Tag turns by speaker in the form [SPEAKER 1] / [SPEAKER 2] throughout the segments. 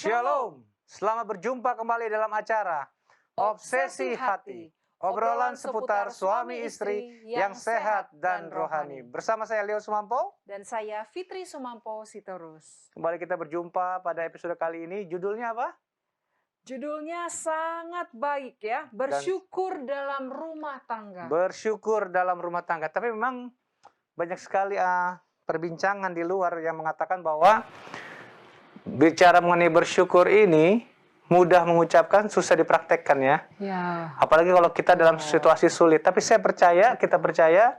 [SPEAKER 1] Shalom, selamat berjumpa kembali dalam acara Obsesi Hati, obrolan seputar suami istri yang sehat dan rohani. Bersama saya Leo Sumampo
[SPEAKER 2] dan saya Fitri Sumampo Sitorus.
[SPEAKER 1] Kembali kita berjumpa pada episode kali ini. Judulnya apa?
[SPEAKER 2] Judulnya sangat baik ya, bersyukur dalam rumah tangga.
[SPEAKER 1] Bersyukur dalam rumah tangga. Tapi memang banyak sekali perbincangan di luar yang mengatakan bahwa bicara mengenai bersyukur ini mudah mengucapkan, susah dipraktekkan ya.
[SPEAKER 2] Ya.
[SPEAKER 1] Apalagi kalau kita dalam situasi sulit. Tapi kita percaya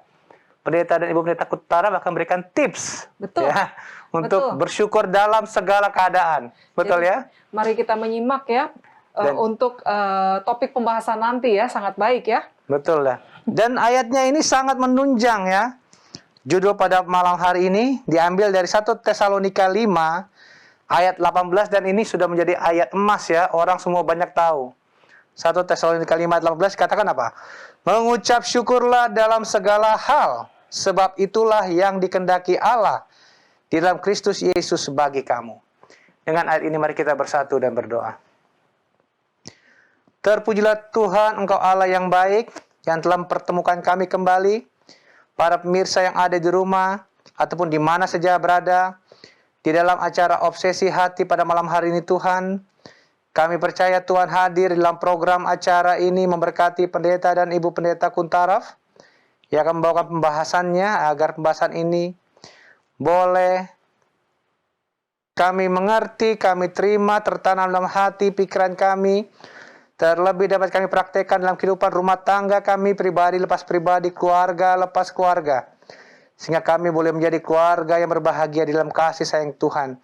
[SPEAKER 1] pendeta dan ibu pendeta Kutara akan berikan tips.
[SPEAKER 2] Betul.
[SPEAKER 1] Ya, untuk bersyukur dalam segala keadaan. Betul. Jadi, ya?
[SPEAKER 2] Mari kita menyimak ya untuk topik pembahasan nanti ya, sangat baik ya.
[SPEAKER 1] Betul lah. Dan ayatnya ini sangat menunjang ya. Judul pada malam hari ini diambil dari 1 Tesalonika 5 ayat 18, dan ini sudah menjadi ayat emas ya. Orang semua banyak tahu. 1 Tesalonika 5 ayat 18 katakan apa? Mengucap syukurlah dalam segala hal, sebab itulah yang dikehendaki Allah di dalam Kristus Yesus bagi kamu. Dengan ayat ini mari kita bersatu dan berdoa. Terpujilah Tuhan, Engkau Allah yang baik, yang telah mempertemukan kami kembali, para pemirsa yang ada di rumah, ataupun di mana saja berada, di dalam acara Obsesi Hati pada malam hari ini Tuhan. Kami percaya Tuhan hadir dalam program acara ini memberkati pendeta dan ibu pendeta Kuntaraf yang akan membawakan pembahasannya, agar pembahasan ini boleh kami mengerti, kami terima, tertanam dalam hati, pikiran kami, terlebih dapat kami praktekkan dalam kehidupan rumah tangga kami, pribadi lepas pribadi, keluarga lepas keluarga, sehingga kami boleh menjadi keluarga yang berbahagia di dalam kasih sayang Tuhan.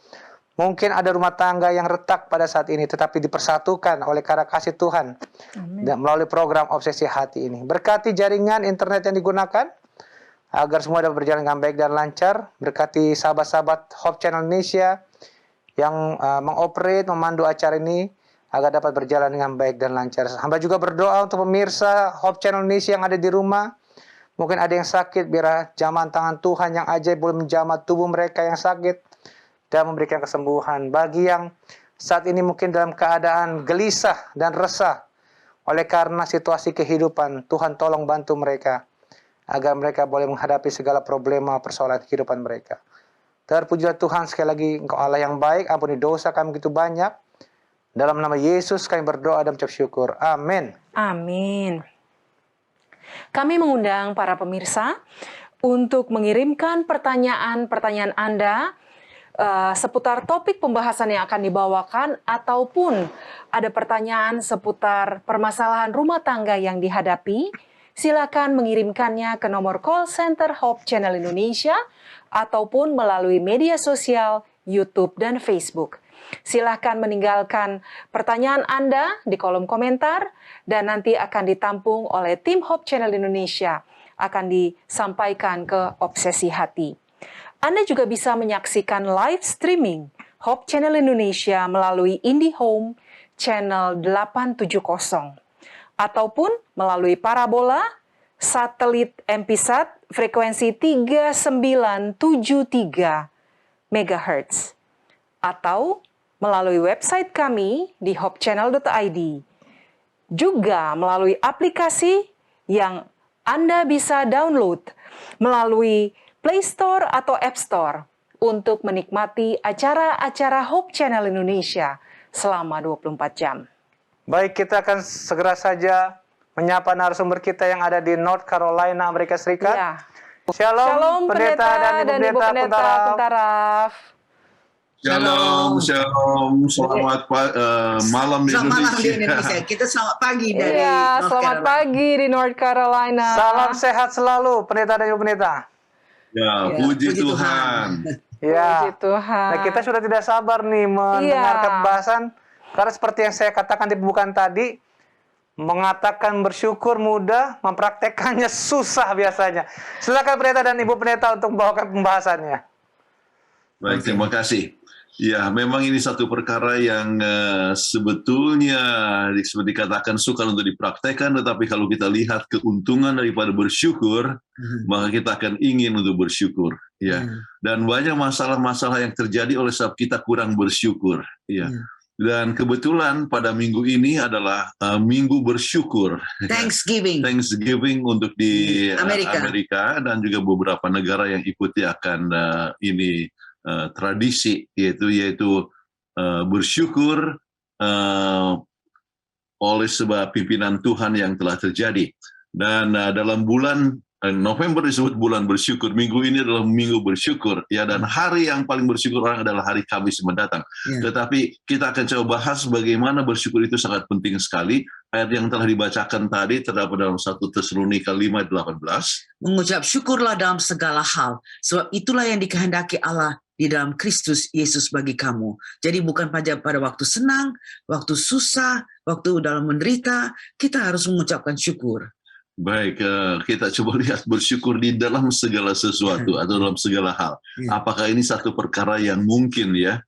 [SPEAKER 1] Mungkin ada rumah tangga yang retak pada saat ini, tetapi dipersatukan oleh karena kasih Tuhan. Dan melalui program Obsesi Hati ini. Berkati jaringan internet yang digunakan, agar semua dapat berjalan dengan baik dan lancar. Berkati sahabat-sahabat Hope Channel Indonesia yang mengoperate, memandu acara ini, agar dapat berjalan dengan baik dan lancar. Hamba juga berdoa untuk pemirsa Hope Channel Indonesia yang ada di rumah. Mungkin ada yang sakit, biar jaman tangan Tuhan yang ajaib boleh menjamah tubuh mereka yang sakit dan memberikan kesembuhan. Bagi yang saat ini mungkin dalam keadaan gelisah dan resah oleh karena situasi kehidupan, Tuhan tolong bantu mereka agar mereka boleh menghadapi segala problema persoalan kehidupan mereka. Terpujilah Tuhan, sekali lagi Engkau Allah yang baik, ampuni dosa kami begitu banyak. Dalam nama Yesus kami berdoa dan mengucap syukur. Amin.
[SPEAKER 2] Amin. Kami mengundang para pemirsa untuk mengirimkan pertanyaan-pertanyaan Anda seputar topik pembahasan yang akan dibawakan, ataupun ada pertanyaan seputar permasalahan rumah tangga yang dihadapi. Silakan mengirimkannya ke nomor call center Hope Channel Indonesia ataupun melalui media sosial YouTube dan Facebook. Silakan meninggalkan pertanyaan Anda di kolom komentar dan nanti akan ditampung oleh tim Hope Channel Indonesia, akan disampaikan ke Obsesi Hati. Anda juga bisa menyaksikan live streaming Hope Channel Indonesia melalui IndiHome Channel 870 ataupun melalui parabola satelit MPSat frekuensi 3973 MHz atau melalui website kami di hopechannel.id. Juga melalui aplikasi yang Anda bisa download melalui Play Store atau App Store untuk menikmati acara-acara Hope Channel Indonesia selama 24 jam.
[SPEAKER 1] Baik, kita akan segera saja menyapa narasumber kita yang ada di North Carolina, Amerika Serikat.
[SPEAKER 2] Ya.
[SPEAKER 1] Shalom, pendeta dan ibu pendeta Kuntaraf.
[SPEAKER 3] Shalom, selamat malam di Indonesia.
[SPEAKER 4] Kita selamat pagi dari
[SPEAKER 2] selamat pagi di North Carolina.
[SPEAKER 1] Salam sehat selalu, pendeta dan ibu pendeta.
[SPEAKER 3] Ya, puji Tuhan.
[SPEAKER 1] Ya.
[SPEAKER 2] Puji Tuhan.
[SPEAKER 1] Nah, kita sudah tidak sabar nih mendengarkan pembahasan, karena seperti yang saya katakan di pembukaan tadi, mengatakan bersyukur mudah, mempraktekannya susah biasanya. Silakan pendeta dan ibu pendeta untuk membawakan pembahasannya.
[SPEAKER 3] Baik, terima kasih. Ya, memang ini satu perkara yang sebetulnya seperti dikatakan sukar untuk dipraktekkan, tetapi kalau kita lihat keuntungan daripada bersyukur, maka kita akan ingin untuk bersyukur. Ya, dan banyak masalah-masalah yang terjadi oleh sebab kita kurang bersyukur. Ya, Dan kebetulan pada minggu ini adalah minggu bersyukur.
[SPEAKER 4] Thanksgiving.
[SPEAKER 3] Thanksgiving untuk di
[SPEAKER 4] Amerika.
[SPEAKER 3] Amerika dan juga beberapa negara yang ikuti akan ini tradisi yaitu bersyukur oleh sebab pimpinan Tuhan yang telah terjadi. Dan dalam bulan November disebut bulan bersyukur. Minggu ini adalah minggu bersyukur, ya, dan hari yang paling bersyukur orang adalah hari Kamis mendatang. Tetapi kita akan coba bahas bagaimana bersyukur itu sangat penting sekali. Ayat yang telah dibacakan tadi terdapat dalam 1 Tesalonika 5:18.
[SPEAKER 4] Mengucap syukurlah dalam segala hal, sebab itulah yang dikehendaki Allah di dalam Kristus Yesus bagi kamu. Jadi bukan pada waktu senang, waktu susah, waktu dalam menderita, kita harus mengucapkan syukur.
[SPEAKER 3] Baik, kita coba lihat bersyukur di dalam segala sesuatu atau dalam segala hal. Apakah ini satu perkara yang mungkin, ya?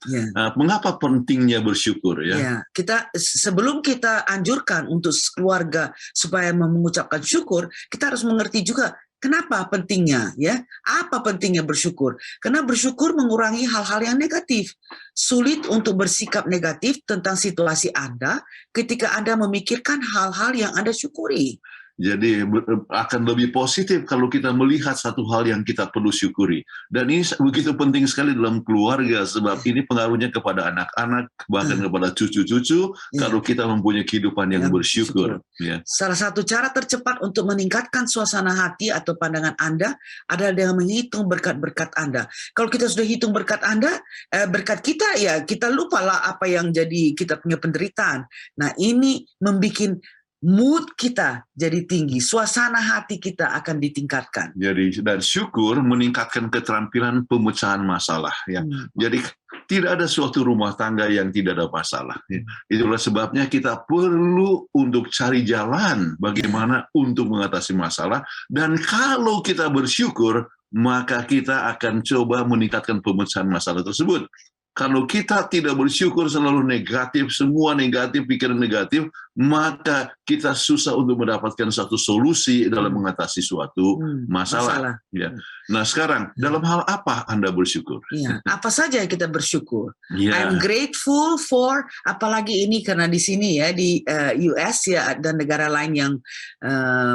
[SPEAKER 3] Mengapa pentingnya bersyukur, ya?
[SPEAKER 4] Kita sebelum kita anjurkan untuk keluarga supaya mengucapkan syukur, kita harus mengerti juga kenapa pentingnya, ya? Apa pentingnya bersyukur? Karena bersyukur mengurangi hal-hal yang negatif. Sulit untuk bersikap negatif tentang situasi Anda ketika Anda memikirkan hal-hal yang Anda syukuri.
[SPEAKER 3] Jadi akan lebih positif kalau kita melihat satu hal yang kita perlu syukuri. Dan ini begitu penting sekali dalam keluarga, sebab ini pengaruhnya kepada anak-anak, bahkan kepada cucu-cucu, kalau kita mempunyai kehidupan yang bersyukur. Ya.
[SPEAKER 4] Salah satu cara tercepat untuk meningkatkan suasana hati atau pandangan Anda adalah dengan menghitung berkat-berkat Anda. Kalau kita sudah hitung berkat Anda, berkat kita, ya kita lupalah apa yang jadi kita punya penderitaan. Nah, ini membuat mood kita jadi tinggi, suasana hati kita akan ditingkatkan.
[SPEAKER 3] Jadi, dan syukur meningkatkan keterampilan pemecahan masalah. Ya. Jadi tidak ada suatu rumah tangga yang tidak ada masalah. Ya. Itulah sebabnya kita perlu untuk cari jalan bagaimana untuk mengatasi masalah. Dan kalau kita bersyukur, maka kita akan coba meningkatkan pemecahan masalah tersebut. Kalau kita tidak bersyukur, selalu negatif, semua negatif, pikiran negatif, maka kita susah untuk mendapatkan satu solusi dalam mengatasi suatu masalah. Ya. Nah, sekarang dalam hal apa Anda bersyukur?
[SPEAKER 4] Ya, apa saja yang kita bersyukur.
[SPEAKER 3] Ya.
[SPEAKER 4] I'm grateful for, apalagi ini karena di sini ya di US ya dan negara lain yang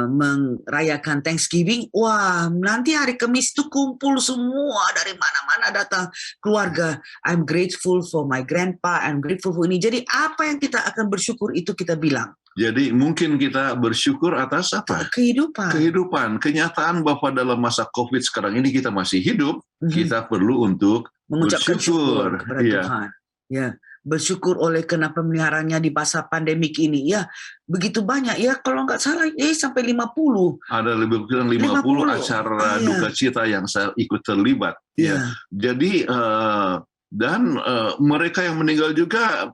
[SPEAKER 4] merayakan Thanksgiving. Wah, nanti hari Kamis itu kumpul semua dari mana-mana datang keluarga. I'm grateful for my grandpa, I'm grateful for ini. Jadi apa yang kita akan bersyukur itu kita bilang.
[SPEAKER 3] Jadi mungkin kita bersyukur atas apa? Kehidupan. Kenyataan bahwa dalam masa COVID sekarang ini kita masih hidup, kita perlu untuk
[SPEAKER 4] mengucapkan syukur kepada
[SPEAKER 3] ya.
[SPEAKER 4] Tuhan. Ya, bersyukur oleh karena pemeliharaannya di masa pandemik ini. Ya, begitu banyak. Ya, kalau nggak salah, sampai 50.
[SPEAKER 3] Ada lebih kurang 50 acara duka cita yang saya ikut terlibat. Ya. Jadi, dan mereka yang meninggal juga,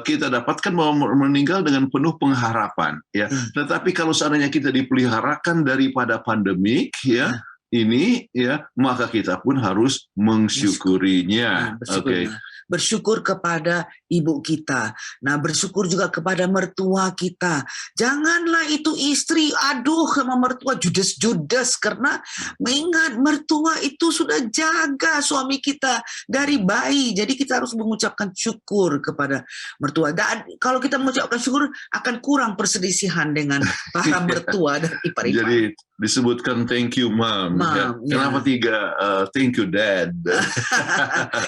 [SPEAKER 3] kita dapatkan bahwa meninggal dengan penuh pengharapan, ya. Tetapi kalau seandainya kita dipeliharakan daripada pandemik, ya, ini, ya, maka kita pun harus mensyukurinya. Oke.
[SPEAKER 4] Bersyukur kepada ibu kita. Nah, bersyukur juga kepada mertua kita. Janganlah itu istri, aduh sama mertua judes-judes, karena mengingat mertua itu sudah jaga suami kita dari bayi. Jadi kita harus mengucapkan syukur kepada mertua. Dan kalau kita mengucapkan syukur, akan kurang perselisihan dengan para mertua dan ipar-ipar.
[SPEAKER 3] Jadi disebutkan thank you mom. Kenapa 3 thank you dad?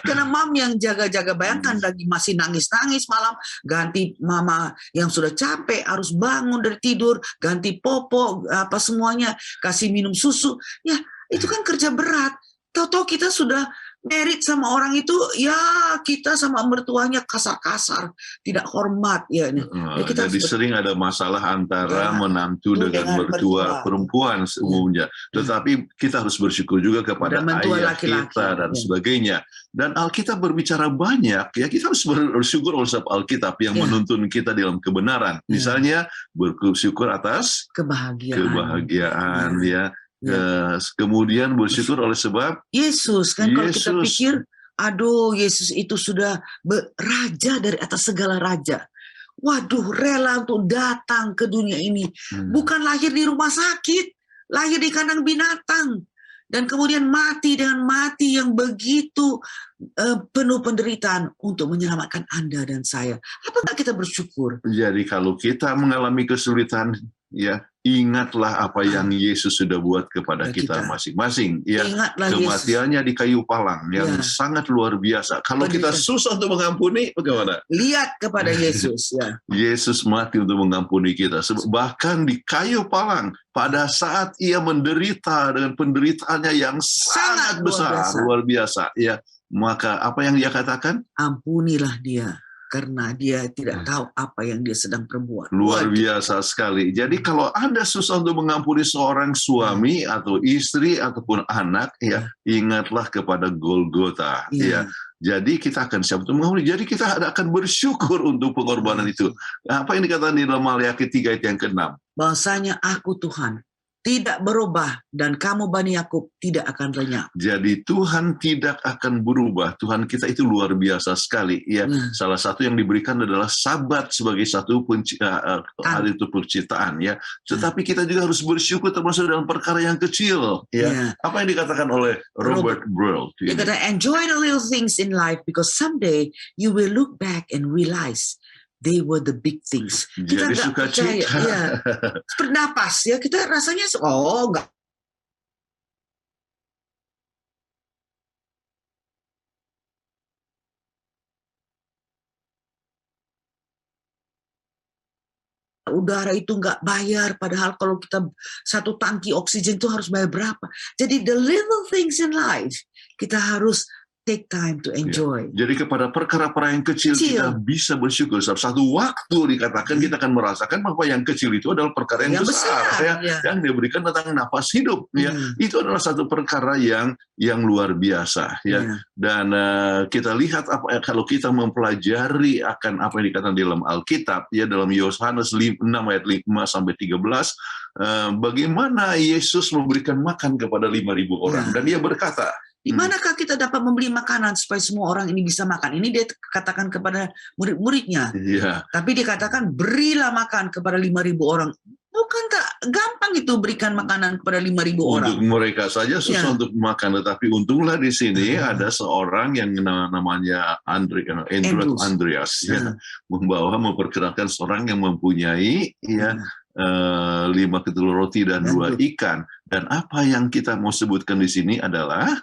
[SPEAKER 4] Karena mom yang jaga-jaga, bayangkan lagi masih nangis-nangis malam, ganti mama yang sudah capek harus bangun dari tidur, ganti popok apa semuanya, kasih minum susu. Ya, itu kan kerja berat. Tahu-tahu kita sudah married sama orang itu, ya kita sama mertuanya kasar-kasar, tidak hormat, ya. Kita
[SPEAKER 3] jadi sering ada masalah antara menantu dengan mertua perempuan umumnya. Tetapi kita harus bersyukur juga kepada ayah kita dan sebagainya. Dan Alkitab berbicara banyak, ya kita harus bersyukur oleh sebab Alkitab yang menuntun kita dalam kebenaran. Misalnya bersyukur atas kebahagiaan, ya. Kemudian bersyukur oleh sebab
[SPEAKER 4] Yesus kan. Kalau kita pikir, aduh Yesus itu sudah raja dari atas segala raja. Waduh, rela untuk datang ke dunia ini. Bukan lahir di rumah sakit, lahir di kandang binatang. dan kemudian mati dengan mati yang begitu penuh penderitaan untuk menyelamatkan Anda dan saya. Apakah kita bersyukur?
[SPEAKER 3] Jadi kalau kita mengalami kesulitan, ya ingatlah apa yang Yesus sudah buat kepada kita masing-masing. Ya,
[SPEAKER 4] Ingatlah
[SPEAKER 3] kematiannya di kayu palang yang
[SPEAKER 4] Ya.
[SPEAKER 3] sangat luar biasa. Kalau kita susah untuk mengampuni, bagaimana?
[SPEAKER 4] Lihat kepada Yesus. Ya.
[SPEAKER 3] Yesus mati untuk mengampuni kita. Bahkan di kayu palang, pada saat ia menderita dengan penderitaannya yang sangat besar, luar biasa. Ya, maka apa yang dia katakan?
[SPEAKER 4] Ampunilah dia, karena dia tidak tahu apa yang dia sedang perbuat.
[SPEAKER 3] Luar biasa sekali. Jadi kalau Anda susah untuk mengampuni seorang suami atau istri ataupun anak, ya ingatlah kepada Golgota. Ya. Jadi kita akan siap untuk mengampuni. Jadi kita akan bersyukur untuk pengorbanan itu. Apa yang dikatakan di dalam Maleakhi 3 ayat yang ke-6?
[SPEAKER 4] Bahwasanya aku Tuhan tidak berubah dan kamu Bani Yakub tidak akan lenyap.
[SPEAKER 3] Jadi Tuhan tidak akan berubah. Tuhan kita itu luar biasa sekali. Ya, salah satu yang diberikan adalah Sabat sebagai satu hari itu penciptaan. Ya, tetapi kita juga harus bersyukur termasuk dalam perkara yang kecil. Ya, apa yang dikatakan oleh Robert Burl?
[SPEAKER 4] Dia kata, enjoy the little things in life because someday you will look back and realize they were the big things. Kita nggak percaya, ya. Seperti napas, ya kita rasanya, nggak. Udara itu nggak bayar, padahal kalau kita satu tangki oksigen itu harus bayar berapa. Jadi the little things in life kita harus take time to enjoy.
[SPEAKER 3] Ya. Jadi kepada perkara-perkara yang kecil kita bisa bersyukur. Satu waktu dikatakan kita akan merasakan bahwa yang kecil itu adalah perkara yang besar ya. Yang diberikan tentang nafas hidup. Ya. Itu adalah satu perkara yang luar biasa. Ya. Dan kita lihat kalau kita mempelajari akan apa yang dikatakan di dalam Alkitab, ya dalam Yohanes 6 ayat 5 sampai 13, bagaimana Yesus memberikan makan kepada 5.000 orang. Dan dia berkata,
[SPEAKER 4] di manakah kita dapat membeli makanan supaya semua orang ini bisa makan? Ini dia katakan kepada murid-muridnya.
[SPEAKER 3] Yeah.
[SPEAKER 4] Tapi dia katakan berilah makan kepada 5.000 orang. Bukan tak gampang itu berikan makanan kepada 5.000 orang.
[SPEAKER 3] Untuk mereka saja susah untuk makan, tetapi untunglah di sini ada seorang yang namanya Andreas ya, memperkenalkan seorang yang mempunyai 5 ketelur roti dan 2 ikan. Dan apa yang kita mau sebutkan di sini adalah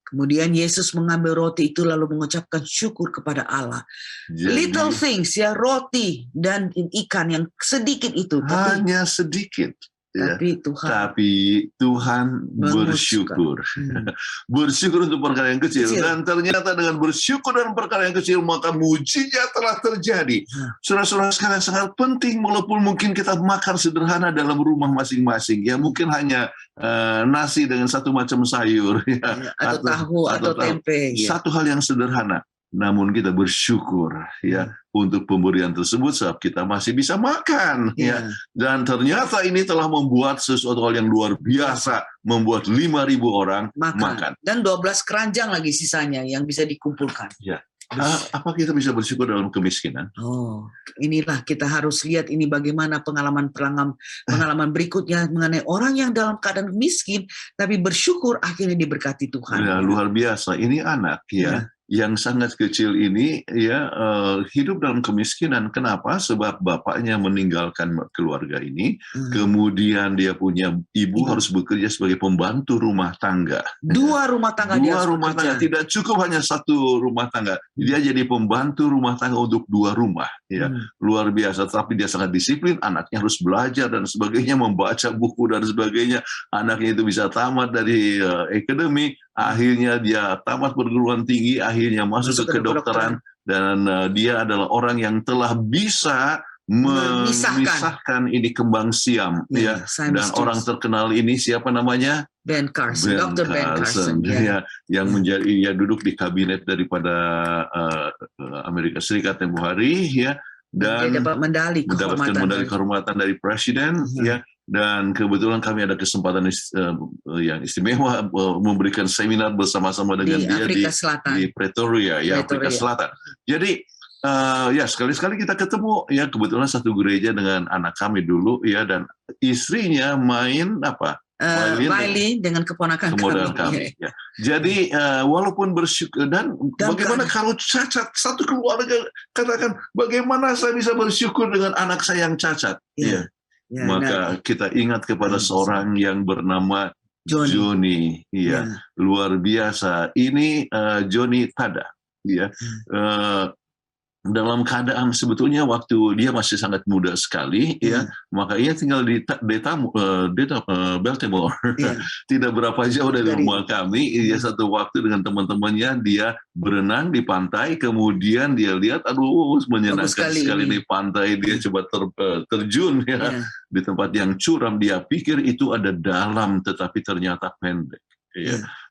[SPEAKER 4] kemudian Yesus mengambil roti itu lalu mengucapkan syukur kepada Allah. Little things ya, roti dan ikan yang sedikit itu.
[SPEAKER 3] Hanya sedikit. Tapi Tuhan bersyukur. Bersyukur untuk perkara yang kecil. Dan ternyata dengan bersyukur dan perkara yang kecil, maka mujizat telah terjadi. Saudara-saudara sekalian, sangat penting walaupun mungkin kita makan sederhana dalam rumah masing-masing. Ya mungkin hanya nasi dengan satu macam sayur. Ya,
[SPEAKER 4] atau tahu atau tempe.
[SPEAKER 3] Satu hal yang sederhana. Namun kita bersyukur ya untuk pemberian tersebut sebab kita masih bisa makan ya. Dan ternyata ini telah membuat sesuatu hal yang luar biasa, membuat 5.000 orang makan.
[SPEAKER 4] Dan 12 keranjang lagi sisanya yang bisa dikumpulkan.
[SPEAKER 3] Ya. Apa kita bisa bersyukur dalam kemiskinan?
[SPEAKER 4] Oh, inilah kita harus lihat ini bagaimana pengalaman berikutnya mengenai orang yang dalam keadaan miskin tapi bersyukur akhirnya diberkati Tuhan.
[SPEAKER 3] Ya, luar biasa. Ini anak ya. Yang sangat kecil ini ya hidup dalam kemiskinan. Kenapa? Sebab bapaknya meninggalkan keluarga ini, kemudian dia punya ibu harus bekerja sebagai pembantu rumah tangga.
[SPEAKER 4] 2 rumah tangga dia harus bekerja.
[SPEAKER 3] Tidak cukup hanya 1 rumah tangga. Dia jadi pembantu rumah tangga untuk 2 rumah. Ya, luar biasa. Tapi dia sangat disiplin. Anaknya harus belajar dan sebagainya, membaca buku dan sebagainya. Anaknya itu bisa tamat dari akademi. Akhirnya dia tamat perguruan tinggi, akhirnya masuk ke kedokteran, dan dia adalah orang yang telah bisa memisahkan ini kembang siam ya. Dan orang terkenal ini siapa namanya?
[SPEAKER 4] Ben Carson, Dr. Ben Carson
[SPEAKER 3] ya, yang menjadi duduk di kabinet daripada Amerika Serikat tempoh hari ya, dan
[SPEAKER 4] dia dapat
[SPEAKER 3] mendapatkan medali kehormatan dari presiden ya. Dan kebetulan kami ada kesempatan yang istimewa memberikan seminar bersama-sama dengan dia di Pretoria, ya, Afrika Selatan. Jadi ya sekali-sekali kita ketemu ya, kebetulan satu gereja dengan anak kami dulu ya, dan istrinya main
[SPEAKER 4] Riley dengan keponakan
[SPEAKER 3] kami. Ya. Jadi walaupun bersyukur dan bagaimana kalau cacat satu keluarga, katakan bagaimana saya bisa bersyukur dengan anak saya yang cacat? Ya. Maka kita ingat kepada seorang yang bernama Johnny. Ya, luar biasa. Ini Johnny Tada. Ya. Dalam keadaan sebetulnya waktu dia masih sangat muda sekali, ya, maka ia tinggal di Baltimore, tidak berapa jauh dari rumah kami. Dia satu waktu dengan teman-temannya dia berenang di pantai, kemudian dia lihat, aduh menyenangkan sekali nih pantai, dia coba terjun di tempat yang curam. Dia pikir itu ada dalam, tetapi ternyata pendek,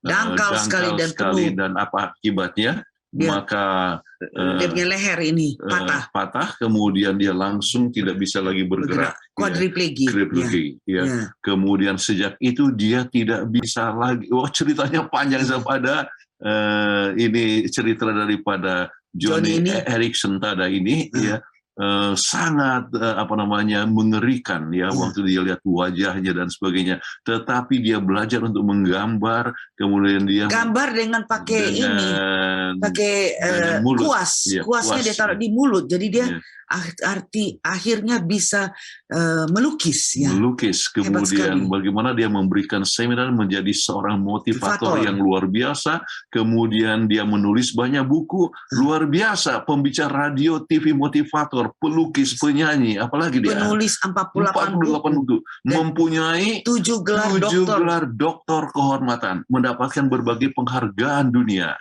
[SPEAKER 4] dangkal sekali
[SPEAKER 3] dan apa akibatnya? Maka
[SPEAKER 4] dia punya leher ini patah,
[SPEAKER 3] kemudian dia langsung tidak bisa lagi bergerak,
[SPEAKER 4] quadriplegic.
[SPEAKER 3] Kemudian sejak itu dia tidak bisa lagi. Ceritanya panjang pada ini cerita daripada Johnny Erickson Tada ini, sangat mengerikan, ya, waktu dia lihat wajahnya dan sebagainya. Tetapi dia belajar untuk menggambar, kemudian dia
[SPEAKER 4] gambar dengan pakai kuasnya dia taruh di mulut, jadi dia akhirnya bisa melukis,
[SPEAKER 3] kemudian bagaimana dia memberikan seminar menjadi seorang motivator yang luar biasa, kemudian dia menulis banyak buku luar biasa, pembicara radio, TV motivator, pelukis, penyanyi, apalagi dia
[SPEAKER 4] penulis 48
[SPEAKER 3] buku, mempunyai 7 gelar doktor kehormatan, mendapatkan berbagai penghargaan dunia,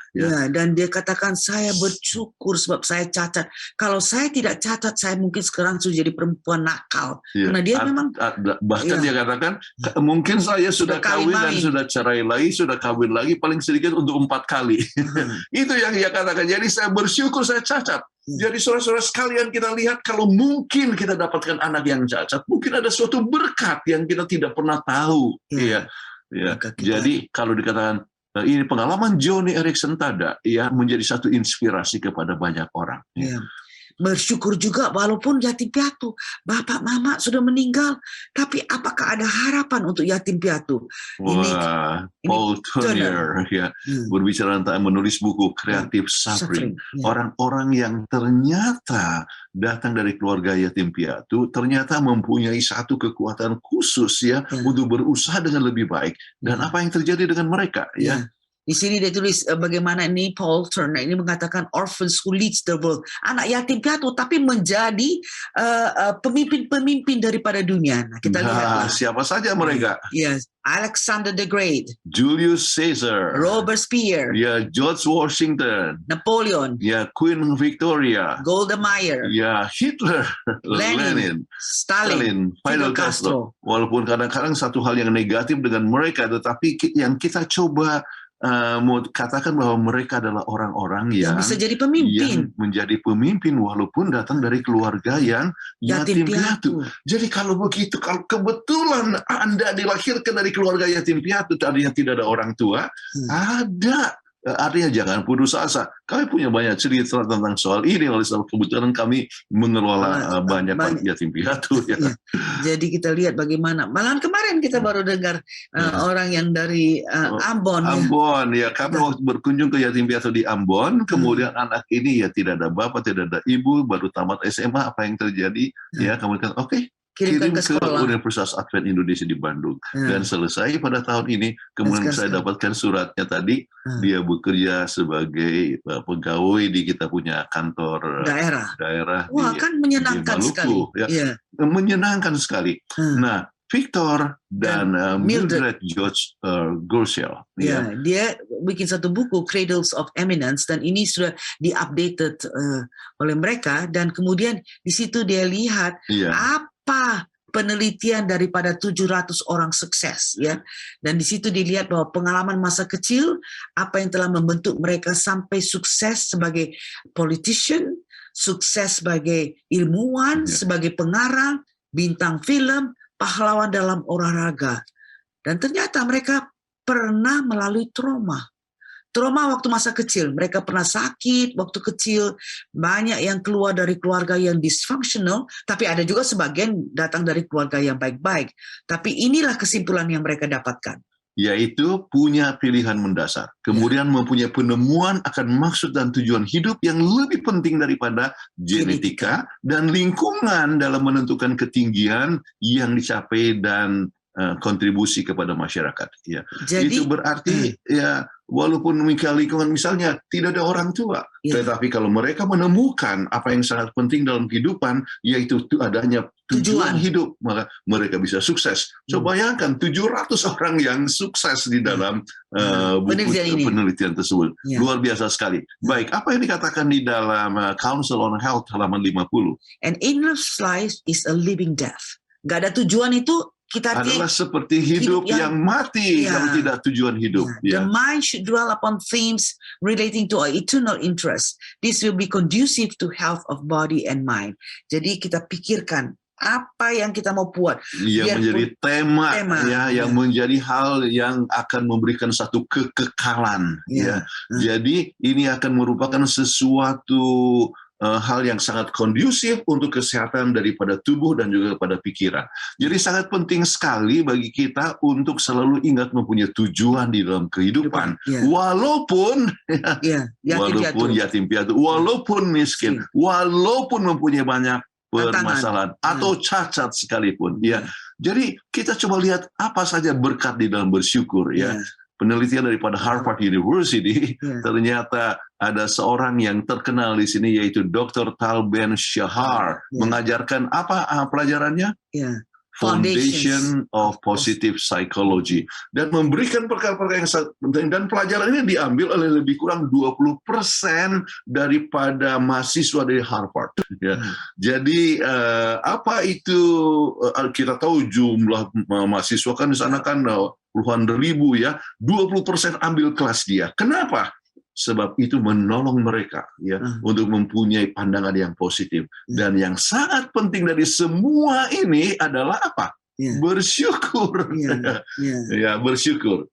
[SPEAKER 4] dan dia katakan, saya bersyukur sebab saya cacat. Kalau saya tidak cacat, saya mungkin sekarang sudah jadi perempuan nakal. Karena dia memang
[SPEAKER 3] bahkan dia katakan, mungkin saya sudah kawin dan sudah cerai lagi, sudah kawin lagi paling sedikit untuk 4 kali. Itu yang dia katakan. Jadi saya bersyukur saya cacat. Jadi saudara-saudara sekalian, kita lihat kalau mungkin kita dapatkan anak yang cacat, mungkin ada suatu berkat yang kita tidak pernah tahu. Jadi kalau dikatakan ini pengalaman Johnny Erickson Tada, menjadi satu inspirasi kepada banyak orang.
[SPEAKER 4] Bersyukur juga walaupun yatim piatu, bapak mama sudah meninggal, tapi apakah ada harapan untuk yatim piatu?
[SPEAKER 3] Paul Turner berbicara tentang menulis buku Creative Suffering. Orang-orang yang ternyata datang dari keluarga yatim piatu ternyata mempunyai satu kekuatan khusus untuk berusaha dengan lebih baik. Dan apa yang terjadi dengan mereka?
[SPEAKER 4] Di sini dia tulis bagaimana ini Paul Turner ini mengatakan orphans who leads the world, anak yatim piatu tapi menjadi pemimpin-pemimpin daripada dunia. Nah, kita lihat
[SPEAKER 3] siapa saja mereka?
[SPEAKER 4] Alexander the Great,
[SPEAKER 3] Julius Caesar,
[SPEAKER 4] Robespierre,
[SPEAKER 3] George Washington,
[SPEAKER 4] Napoleon,
[SPEAKER 3] Queen Victoria,
[SPEAKER 4] Golda Meir,
[SPEAKER 3] Hitler, Lenin, Stalin, Fidel Castro. Walaupun kadang-kadang satu hal yang negatif dengan mereka, tetapi yang kita coba mau katakan bahwa mereka adalah orang-orang yang
[SPEAKER 4] bisa jadi pemimpin,
[SPEAKER 3] yang menjadi pemimpin walaupun datang dari keluarga yang yatim piatu. Jadi kalau begitu, kalau kebetulan Anda dilahirkan dari keluarga yatim piatu, tadinya tidak ada orang tua, artinya jangan putus asa. Kami punya banyak cerita tentang soal ini, oleh sebab kebetulan kami mengelola banyak yatim piatu.
[SPEAKER 4] Jadi kita lihat bagaimana, malahan kemarin kita baru dengar orang yang dari Ambon.
[SPEAKER 3] Kami waktu berkunjung ke yatim piatu di Ambon, kemudian anak ini tidak ada bapak, tidak ada ibu, baru tamat SMA, apa yang terjadi? Kami katakan, oke, kirim ke Universitas Advent Indonesia di Bandung. Dan selesai pada tahun ini, kemudian saya dapatkan suratnya tadi, dia bekerja sebagai pegawai di kita punya kantor daerah.
[SPEAKER 4] Wah, kan menyenangkan sekali.
[SPEAKER 3] Menyenangkan sekali. Nah, Victor dan Mildred George Gurshel.
[SPEAKER 4] Dia bikin satu buku Cradles of Eminence, dan ini sudah di-updated oleh mereka, dan kemudian di situ dia lihat apa penelitian daripada 700 orang sukses, dan di situ dilihat bahwa pengalaman masa kecil apa yang telah membentuk mereka sampai sukses sebagai politician, sukses sebagai ilmuwan, sebagai pengarang, bintang film, pahlawan dalam olahraga. Dan ternyata mereka pernah melalui trauma. trauma waktu masa kecil. Mereka pernah sakit waktu kecil, banyak yang keluar dari keluarga yang dysfunctional, tapi ada juga sebagian datang dari keluarga yang baik-baik. Tapi inilah kesimpulan yang mereka dapatkan.
[SPEAKER 3] Yaitu punya pilihan mendasar. Kemudian mempunyai penemuan akan maksud dan tujuan hidup yang lebih penting daripada genetika dan lingkungan dalam menentukan ketinggian yang dicapai dan kontribusi kepada masyarakat. Ya.
[SPEAKER 4] Jadi,
[SPEAKER 3] itu berarti ya walaupun lingkungan misalnya tidak ada orang tua, tetapi kalau mereka menemukan apa yang sangat penting dalam kehidupan, yaitu adanya tujuan hidup, maka mereka bisa sukses. So bayangkan 700 orang yang sukses di dalam penelitian tersebut. Luar biasa sekali. Baik, apa yang dikatakan di dalam Council on Health halaman 50?
[SPEAKER 4] An aimless life is a living death. Gak ada tujuan itu kita
[SPEAKER 3] adalah seperti hidup yang mati kalau tidak tujuan hidup.
[SPEAKER 4] The mind should dwell upon themes relating to our eternal interest. This will be conducive to health of body and mind. Jadi kita pikirkan apa yang kita mau buat.
[SPEAKER 3] Yang menjadi tema. Yang menjadi hal yang akan memberikan satu kekekalan. Jadi ini akan merupakan sesuatu hal yang sangat kondusif untuk kesehatan daripada tubuh dan juga pada pikiran. Jadi sangat penting sekali bagi kita untuk selalu ingat mempunyai tujuan di dalam kehidupan. Walaupun yatim piatu, walaupun miskin, walaupun mempunyai banyak permasalahan atau cacat sekalipun. Jadi kita coba lihat apa saja berkat di dalam bersyukur. Penelitian daripada Harvard University, ternyata ada seorang yang terkenal di sini yaitu Dr. Tal Ben-Shahar mengajarkan apa pelajarannya? Foundation of Positive Psychology, dan memberikan perkara-perkara yang sangat penting, dan pelajaran ini diambil oleh lebih kurang 20% daripada mahasiswa dari Harvard. Jadi apa itu, kita tahu jumlah mahasiswa kan di sana kan puluhan ribu 20% ambil kelas dia. Kenapa? Sebab itu menolong mereka untuk mempunyai pandangan yang positif. Dan yang sangat penting dari semua ini adalah apa? Bersyukur. Bersyukur.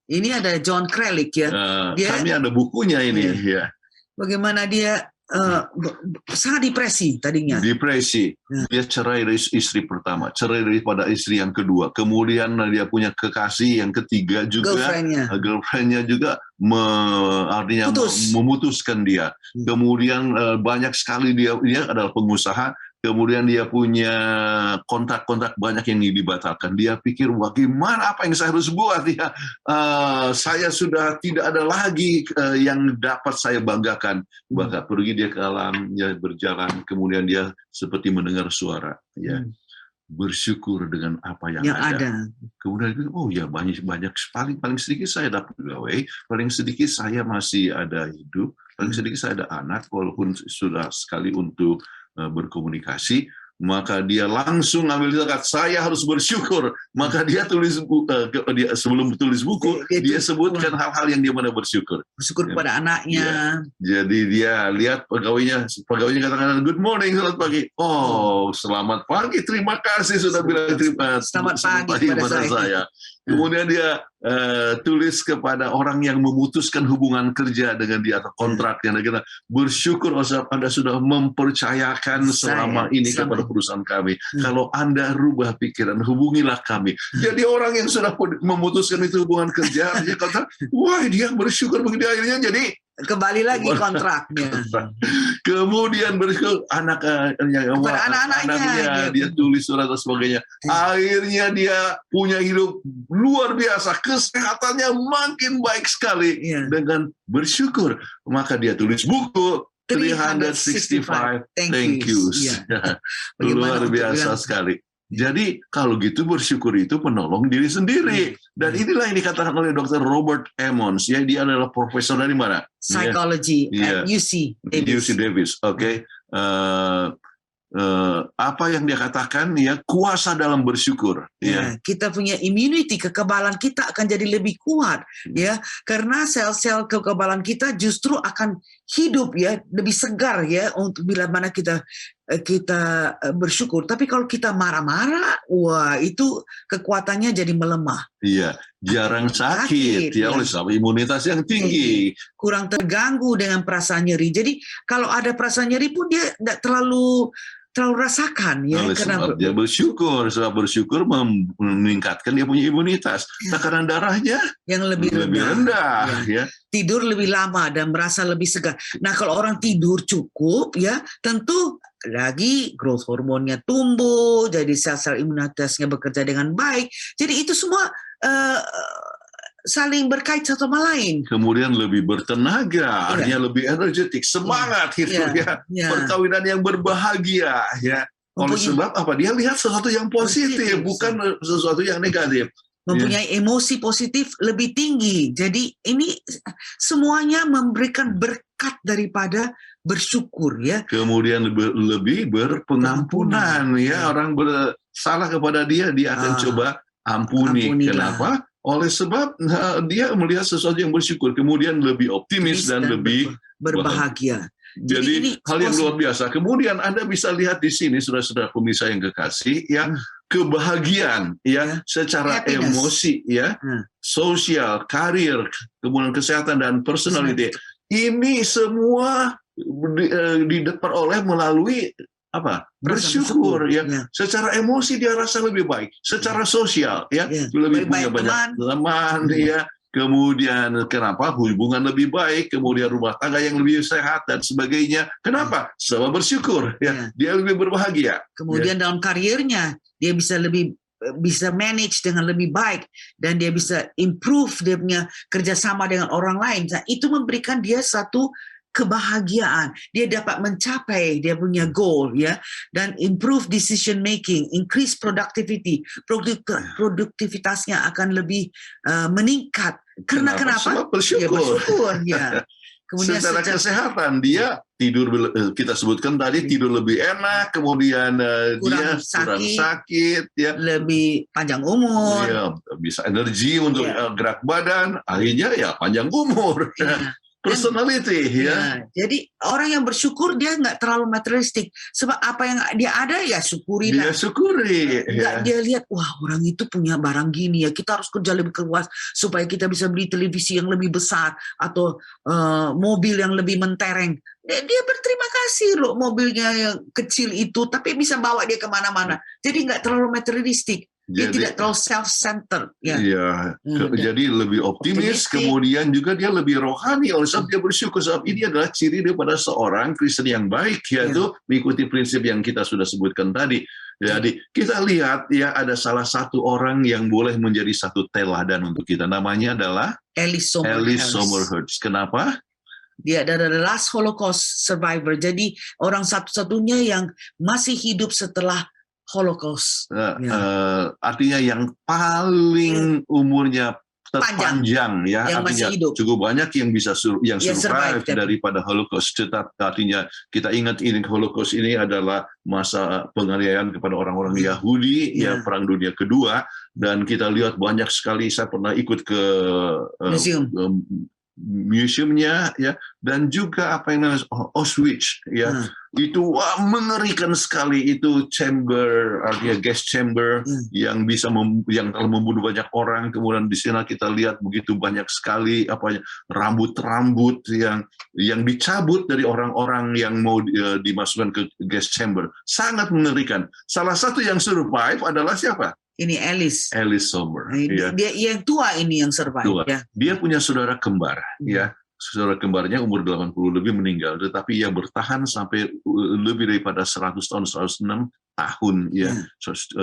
[SPEAKER 4] Ini ada John Kralik
[SPEAKER 3] kami ada bukunya ini.
[SPEAKER 4] Bagaimana dia sangat depresi tadinya.
[SPEAKER 3] Depresi. Dia cerai dari istri pertama, cerai daripada istri yang kedua. Kemudian dia punya kekasih yang ketiga juga, girlfriendnya juga artinya memutuskan dia. Kemudian banyak sekali dia adalah pengusaha. Kemudian dia punya kontrak-kontrak banyak yang dibatalkan. Dia pikir, bagaimana, apa yang saya harus buat? Saya sudah tidak ada lagi yang dapat saya banggakan. Bahkan pergi dia ke alam, dia berjalan, kemudian dia seperti mendengar suara. Bersyukur dengan apa yang ada. Kemudian dia bilang, banyak paling sedikit saya dapat pegawai, paling sedikit saya masih ada hidup, paling sedikit saya ada anak, walaupun sudah sekali untuk berkomunikasi. Maka dia langsung ambil zakat, saya harus bersyukur. Maka dia tulis sebelum tulis buku, dia sebutkan hal-hal yang dia mana bersyukur.
[SPEAKER 4] Bersyukur kepada anaknya.
[SPEAKER 3] Jadi dia lihat pegawainya katakan good morning, selamat pagi. Selamat pagi, terima kasih sudah bilang selamat pagi kepada saya. Kemudian dia tulis kepada orang yang memutuskan hubungan kerja dengan dia atau kontrak yang kita bersyukur Anda sudah mempercayakan selama ini kepada perusahaan kami. Kalau Anda rubah pikiran, hubungilah kami. Jadi orang yang sudah memutuskan itu hubungan kerja, dia kata, dia bersyukur begitu, akhirnya jadi
[SPEAKER 4] kembali lagi kontraknya.
[SPEAKER 3] Kemudian bersyukur anak-anaknya, dia tulis surat dan sebagainya. Akhirnya dia punya hidup luar biasa, kesehatannya makin baik sekali dengan bersyukur. Maka dia tulis buku 365 thank yous. Luar biasa sekali. Jadi kalau gitu bersyukur itu menolong diri sendiri. Dan inilah yang dikatakan oleh Dr. Robert Emmons. Dia adalah profesor dari mana?
[SPEAKER 4] Psychology at UC
[SPEAKER 3] Davis. Oke. Apa yang dia katakan, kuasa dalam bersyukur.
[SPEAKER 4] Kita punya immunity, kekebalan kita akan jadi lebih kuat, karena sel-sel kekebalan kita justru akan hidup, lebih segar, untuk bila mana kita bersyukur. Tapi kalau kita marah-marah, itu kekuatannya jadi melemah.
[SPEAKER 3] jarang sakit ya, oleh sebab imunitas yang tinggi.
[SPEAKER 4] Kurang terganggu dengan perasaan nyeri. Jadi kalau ada perasaan nyeri pun dia tidak terlalu rasakan ya,
[SPEAKER 3] Oleh
[SPEAKER 4] karena
[SPEAKER 3] sebab dia bersyukur, meningkatkan dia punya imunitas. Tekanan darahnya
[SPEAKER 4] yang lebih
[SPEAKER 3] rendah ya.
[SPEAKER 4] Tidur lebih lama dan merasa lebih segar. Nah, kalau orang tidur cukup ya, tentu lagi growth hormonnya tumbuh, jadi sel-sel imunitasnya bekerja dengan baik. Jadi itu semua saling berkait satu sama lain.
[SPEAKER 3] Kemudian lebih bertenaga, artinya lebih energetik, semangat perkawinan yang berbahagia ya. Oleh sebab apa? Dia lihat sesuatu yang positif, bukan sesuatu yang negatif.
[SPEAKER 4] Mempunyai emosi positif lebih tinggi. Jadi ini semuanya memberikan berkat daripada bersyukur ya.
[SPEAKER 3] Kemudian lebih berpengampunan ya. Orang bersalah kepada dia akan coba ampuni. Kenapa? Oleh sebab dia melihat sesuatu yang bersyukur, kemudian lebih optimis dan lebih
[SPEAKER 4] berbahagia.
[SPEAKER 3] Jadi ini hal yang luar biasa. Kemudian Anda bisa lihat di sini, saudara-saudara pemirsa yang kekasih, ya, kebahagiaan, ya, secara emosi, ya, sosial, karir, kemudian kesehatan dan personality. Ini semua diperoleh melalui apa? Bersyukur, ya. Secara emosi dia rasa lebih baik, secara sosial, ya, lebih punya banyak teman, ya. Kemudian kenapa hubungan lebih baik, kemudian rumah tangga yang lebih sehat dan sebagainya. Kenapa? Sebab bersyukur, ya. Dia lebih berbahagia.
[SPEAKER 4] Kemudian dalam karirnya dia bisa manage dengan lebih baik dan dia bisa improve dia punya kerjasama dengan orang lain. Nah, itu memberikan dia satu kebahagiaan. Dia dapat mencapai dia punya goal, ya, dan improve decision making, increase productivity. Produktivitasnya akan lebih meningkat. Karena kenapa?
[SPEAKER 3] Sebab bersyukur.
[SPEAKER 4] Dia bersyukur, ya. Kemudian
[SPEAKER 3] secara kesehatan dia tidur, kita sebutkan tadi, tidur lebih enak, kemudian dia kurang sakit, ya,
[SPEAKER 4] lebih panjang umur,
[SPEAKER 3] ya, bisa energi untuk gerak badan, akhirnya ya panjang umur. Personality, ya.
[SPEAKER 4] Jadi orang yang bersyukur dia nggak terlalu materialistik. Sebab apa yang dia ada ya syukurilah.
[SPEAKER 3] Dia syukuri.
[SPEAKER 4] Dia lihat, wah orang itu punya barang gini ya, kita harus kerja lebih keras supaya kita bisa beli televisi yang lebih besar atau mobil yang lebih mentereng. Dia berterima kasih loh mobilnya yang kecil itu, tapi bisa bawa dia kemana-mana. Jadi nggak terlalu materialistik. Dia tidak terlalu self-centered.
[SPEAKER 3] Jadi lebih optimis, kemudian juga dia lebih rohani. Oleh sebab dia bersyukur, sebab ini adalah ciri daripada seorang Kristen yang baik, yaitu mengikuti prinsip yang kita sudah sebutkan tadi. Jadi kita lihat ya, ada salah satu orang yang boleh menjadi satu teladan untuk kita. Namanya adalah Alice Somerhalder. Kenapa?
[SPEAKER 4] Dia adalah the last Holocaust survivor. Jadi orang satu-satunya yang masih hidup setelah Holocaust.
[SPEAKER 3] Artinya yang paling umurnya terpanjang, ya,
[SPEAKER 4] yang
[SPEAKER 3] artinya
[SPEAKER 4] masih hidup.
[SPEAKER 3] Cukup banyak yang bisa survive daripada Holocaust. Artinya kita ingat ini, Holocaust ini adalah masa penganiayaan kepada orang-orang Yahudi, ya, Perang Dunia Kedua, dan kita lihat banyak sekali. Saya pernah ikut ke museumnya, ya, dan juga apa yang namanya Auschwitz, ya, itu mengerikan sekali. Itu chamber, artinya gas chamber yang bisa yang telah membunuh banyak orang. Kemudian di sana kita lihat begitu banyak sekali rambut-rambut yang dicabut dari orang-orang yang mau dimasukkan ke gas chamber. Sangat mengerikan. Salah satu yang survive adalah siapa?
[SPEAKER 4] Ini Alice
[SPEAKER 3] Somerhalder.
[SPEAKER 4] Dia yang tua ini yang survive. Ya.
[SPEAKER 3] Dia punya saudara kembar, ya. Saudara kembarnya umur 80 lebih meninggal, tetapi ia bertahan sampai lebih daripada 100 tahun, 106 tahun, ya.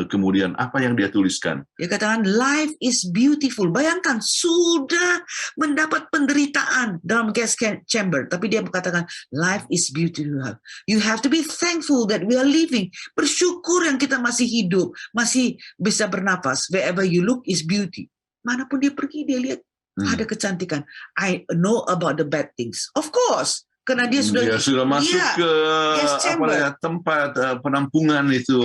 [SPEAKER 3] Kemudian apa yang dia tuliskan?
[SPEAKER 4] Dia katakan life is beautiful. Bayangkan sudah mendapat penderitaan dalam gas chamber, tapi dia mengatakan life is beautiful. You have to be thankful that we are living. Bersyukur yang kita masih hidup, masih bisa bernafas. Wherever you look is beauty. Manapun dia pergi, dia lihat ada kecantikan. I know about the bad things. Of course. Karena dia sudah
[SPEAKER 3] masuk ke tempat penampungan itu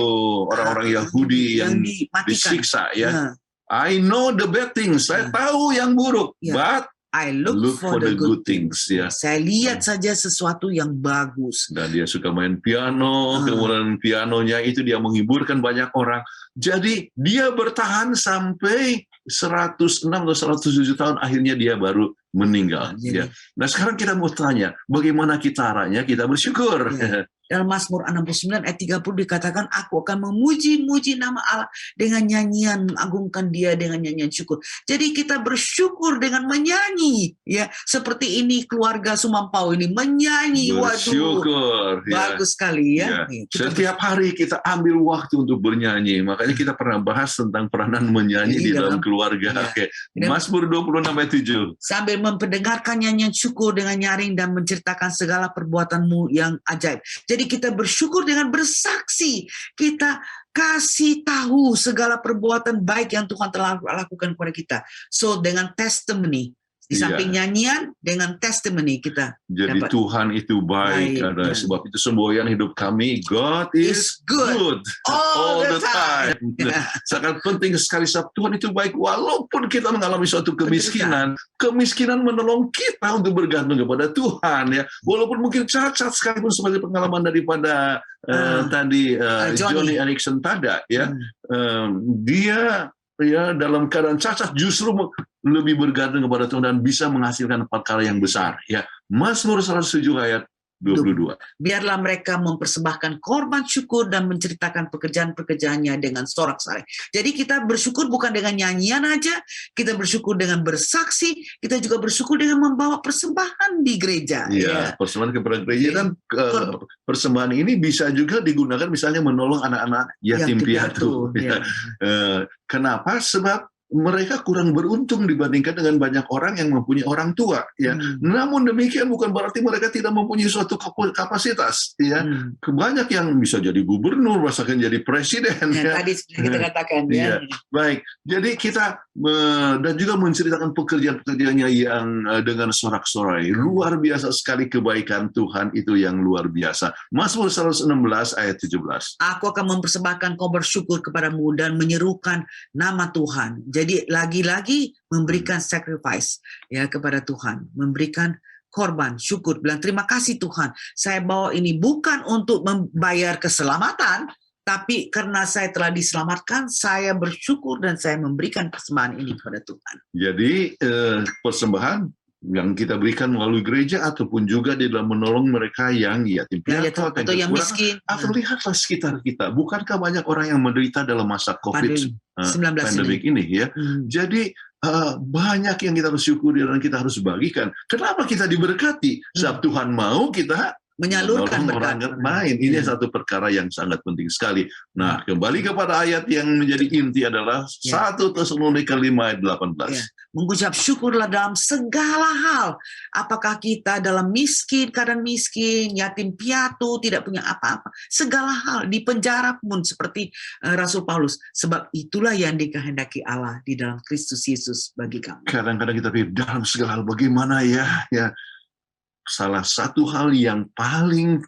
[SPEAKER 3] orang-orang Yahudi yang disiksa, ya. I know the bad things. Saya tahu yang buruk, but I look for the good things. Ya.
[SPEAKER 4] Saya lihat saja sesuatu yang bagus.
[SPEAKER 3] Dan dia suka main piano, kemudian pianonya itu dia menghiburkan banyak orang. Jadi dia bertahan sampai 106 atau 107 tahun akhirnya dia baru meninggal.
[SPEAKER 4] Jadi-
[SPEAKER 3] Ya. Nah sekarang kita mau tanya, bagaimana caranya kita bersyukur?
[SPEAKER 4] Ya. Dalam Mazmur 69 ayat 30 dikatakan, aku akan memuji-muji nama Allah dengan nyanyian, mengagungkan dia dengan nyanyian syukur. Jadi kita bersyukur dengan menyanyi, ya. Seperti ini keluarga Sumampau ini menyanyi, waduh,
[SPEAKER 3] Bersyukur. Ya.
[SPEAKER 4] bagus sekali ya.
[SPEAKER 3] Ya.
[SPEAKER 4] Kita
[SPEAKER 3] Setiap hari kita ambil waktu untuk bernyanyi. Makanya kita pernah bahas tentang peranan menyanyi di dalam keluarga.
[SPEAKER 4] Ya.
[SPEAKER 3] Oke. Mazmur 26 ayat 7.
[SPEAKER 4] sambil memperdengarkan nyanyian syukur dengan nyaring dan menceritakan segala perbuatanmu yang ajaib. Jadi kita bersyukur dengan bersaksi. Kita kasih tahu segala perbuatan baik yang Tuhan telah lakukan kepada kita. So dengan testimony, di
[SPEAKER 3] Iya.
[SPEAKER 4] samping nyanyian, dengan testimony kita
[SPEAKER 3] Jadi
[SPEAKER 4] dapat.
[SPEAKER 3] Tuhan itu baik.
[SPEAKER 4] Baik,
[SPEAKER 3] Ada
[SPEAKER 4] ya.
[SPEAKER 3] sebab itu semboyan hidup kami. God is
[SPEAKER 4] good. All the time.
[SPEAKER 3] Nah, sangat penting sekali sebab Tuhan itu baik. Walaupun kita mengalami suatu kemiskinan, kemiskinan menolong kita untuk bergantung kepada Tuhan. Ya, walaupun mungkin cacat sekalipun seperti pengalaman daripada tadi Johnny Erickson tada. Ya, dia ya dalam keadaan cacat justru lebih bergantung kepada Tuhan dan bisa menghasilkan perkara yang besar. Ya, Mazmur 107 ayat 22.
[SPEAKER 4] Biarlah mereka mempersembahkan korban syukur dan menceritakan pekerjaan-pekerjaannya dengan sorak-sorai. Jadi kita bersyukur bukan dengan nyanyian aja, kita bersyukur dengan bersaksi, kita juga bersyukur dengan membawa persembahan di gereja.
[SPEAKER 3] Iya, persembahan kepada gereja dan persembahan ini bisa juga digunakan misalnya menolong anak-anak yatim piatu.
[SPEAKER 4] Ya.
[SPEAKER 3] Kenapa? Sebab mereka kurang beruntung dibandingkan dengan banyak orang yang mempunyai orang tua. Ya, namun demikian bukan berarti mereka tidak mempunyai suatu kapasitas. Ya, banyak yang bisa jadi gubernur, bahkan jadi presiden.
[SPEAKER 4] Ya, tadi kita katakan. Ya.
[SPEAKER 3] Baik, jadi kita dan juga menceritakan pekerjaan-pekerjaannya yang dengan sorak-sorai. Luar biasa sekali kebaikan Tuhan itu yang luar biasa. Mazmur 116 ayat 17.
[SPEAKER 4] Aku akan mempersembahkan korban syukur kepadamu dan menyerukan nama Tuhan. Jadi lagi-lagi memberikan sacrifice ya kepada Tuhan, memberikan korban syukur, bilang terima kasih Tuhan. Saya bawa ini bukan untuk membayar keselamatan, tapi karena saya telah diselamatkan, saya bersyukur dan saya memberikan persembahan ini kepada Tuhan.
[SPEAKER 3] Jadi persembahan yang kita berikan melalui gereja ataupun juga di dalam menolong mereka yang yatim piatu
[SPEAKER 4] atau yang miskin.
[SPEAKER 3] Atau lihatlah sekitar kita, bukankah banyak orang yang menderita dalam masa COVID-19 pandemik ini ya. Jadi banyak yang kita harus syukuri dan kita harus bagikan. Kenapa kita diberkati? Sebab Tuhan mau kita
[SPEAKER 4] menyalurkan berkat
[SPEAKER 3] lain. Ini satu perkara yang sangat penting sekali. Nah, kembali kepada ayat yang menjadi inti adalah 1 Tesalonika 5 ayat 18.
[SPEAKER 4] Ya. Mengucap syukurlah dalam segala hal. Apakah kita dalam keadaan miskin, yatim piatu, tidak punya apa-apa. Segala hal, di penjara pun seperti Rasul Paulus. Sebab itulah yang dikehendaki Allah di dalam Kristus Yesus bagi kami.
[SPEAKER 3] Kadang-kadang kita pikir dalam segala hal bagaimana ya. Salah satu hal yang paling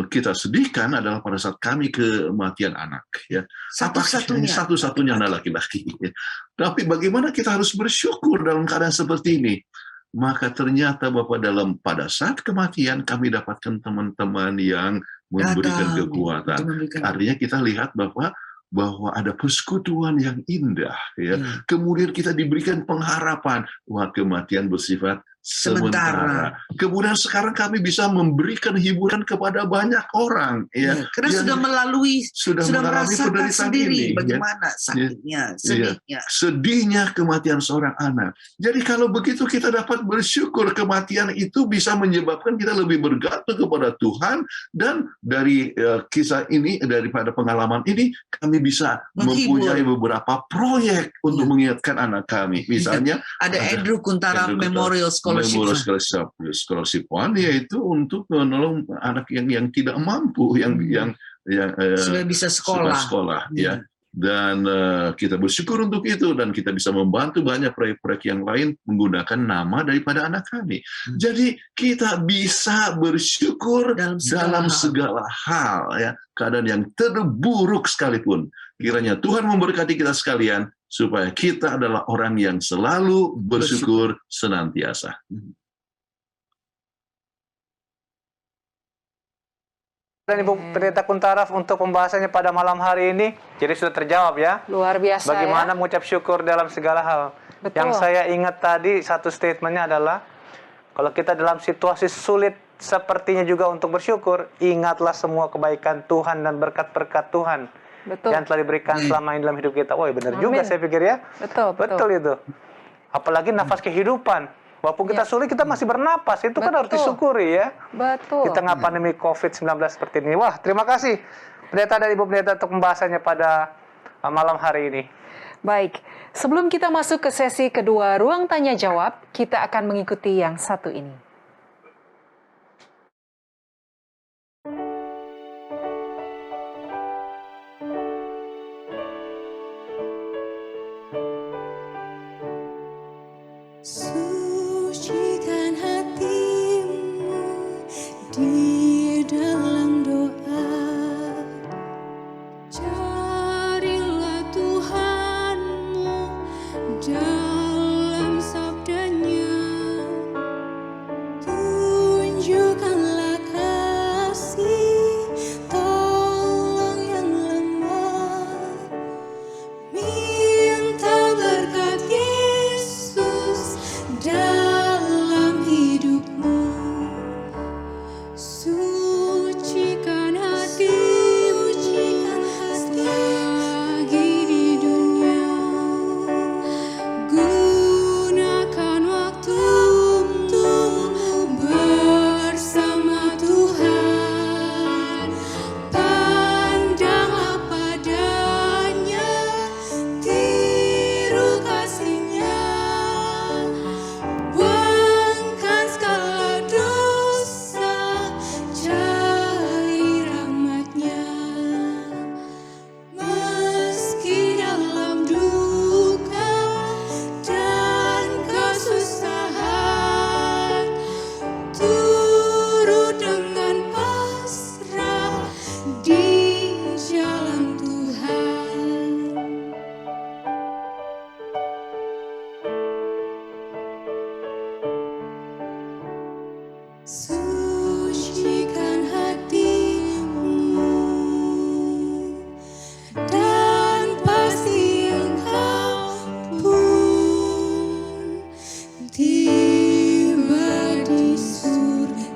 [SPEAKER 3] kita sedihkan adalah pada saat kami kematian anak. Ya. Satu-satunya anak laki-laki. Ya. Tapi bagaimana kita harus bersyukur dalam keadaan seperti ini? Maka ternyata Bapak pada saat kematian kami dapatkan teman-teman yang memberikan kekuatan. Artinya kita lihat bahwa ada persekutuan yang indah. Ya. Kemudian kita diberikan pengharapan. Wah, kematian bersifat sementara. Kemudian sekarang kami bisa memberikan hiburan kepada banyak orang. Ya,
[SPEAKER 4] karena sudah merasakan sendiri
[SPEAKER 3] ini,
[SPEAKER 4] bagaimana sakitnya, sedihnya.
[SPEAKER 3] Sedihnya kematian seorang anak. Jadi kalau begitu kita dapat bersyukur kematian itu bisa menyebabkan kita lebih bergantung kepada Tuhan. Dan dari kisah ini, daripada pengalaman ini, kami bisa mempunyai beberapa proyek untuk mengingatkan anak kami. Misalnya
[SPEAKER 4] ada Andrew Kuntara Memorial
[SPEAKER 3] Scholarship One, yaitu untuk menolong anak yang tidak mampu, yang
[SPEAKER 4] sudah bisa sekolah.
[SPEAKER 3] Ya. Dan kita bersyukur untuk itu dan kita bisa membantu banyak proyek-proyek yang lain menggunakan nama daripada anak kami. Jadi kita bisa bersyukur dalam segala hal ya, keadaan yang terburuk sekalipun. Kiranya Tuhan memberkati kita sekalian supaya kita adalah orang yang selalu bersyukur senantiasa.
[SPEAKER 1] Dan Ibu Pendeta Kuntaraf untuk pembahasannya pada malam hari ini. Jadi sudah terjawab ya.
[SPEAKER 2] Luar biasa
[SPEAKER 1] Bagaimana
[SPEAKER 2] ya.
[SPEAKER 1] mengucap syukur dalam segala hal.
[SPEAKER 2] Betul.
[SPEAKER 1] Yang saya ingat tadi satu statementnya adalah kalau kita dalam situasi sulit sepertinya juga untuk bersyukur, ingatlah semua kebaikan Tuhan dan berkat-berkat Tuhan
[SPEAKER 2] Betul.
[SPEAKER 1] yang telah diberikan selama ini dalam hidup kita. Wah, benar juga
[SPEAKER 2] Amin.
[SPEAKER 1] saya pikir ya.
[SPEAKER 2] Betul,
[SPEAKER 1] Betul itu. Apalagi nafas kehidupan. Walaupun kita sulit, kita masih bernapas. Itu kan harus
[SPEAKER 2] Betul.
[SPEAKER 1] disyukuri ya.
[SPEAKER 2] Betul.
[SPEAKER 1] Di tengah pandemi COVID-19 seperti ini. Wah, terima kasih Pendeta dan Ibu Pendeta untuk pembahasannya pada malam hari ini.
[SPEAKER 2] Baik, sebelum kita masuk ke sesi kedua ruang tanya jawab, kita akan mengikuti yang satu ini.
[SPEAKER 5] Sucikan hatimu di dalam doa. Carilah Tuhanmu dalam sabdanya. Tunjukkanlah kasih tolong yang lemah. Minta berkat Yesus dalam hidupmu. Sucikan hatimu selagi di dunia. Gunakan waktumu bersama Tuhan. Pandanglah padanya, tiru kasihnya. Buangkan segala dosa, cari rahmatnya. Meski dalam duka dan kesusahan, turut dengan pasrah di jalan Tuhan. Sucikan hatimu dan pasti engkau pun tiba di surga.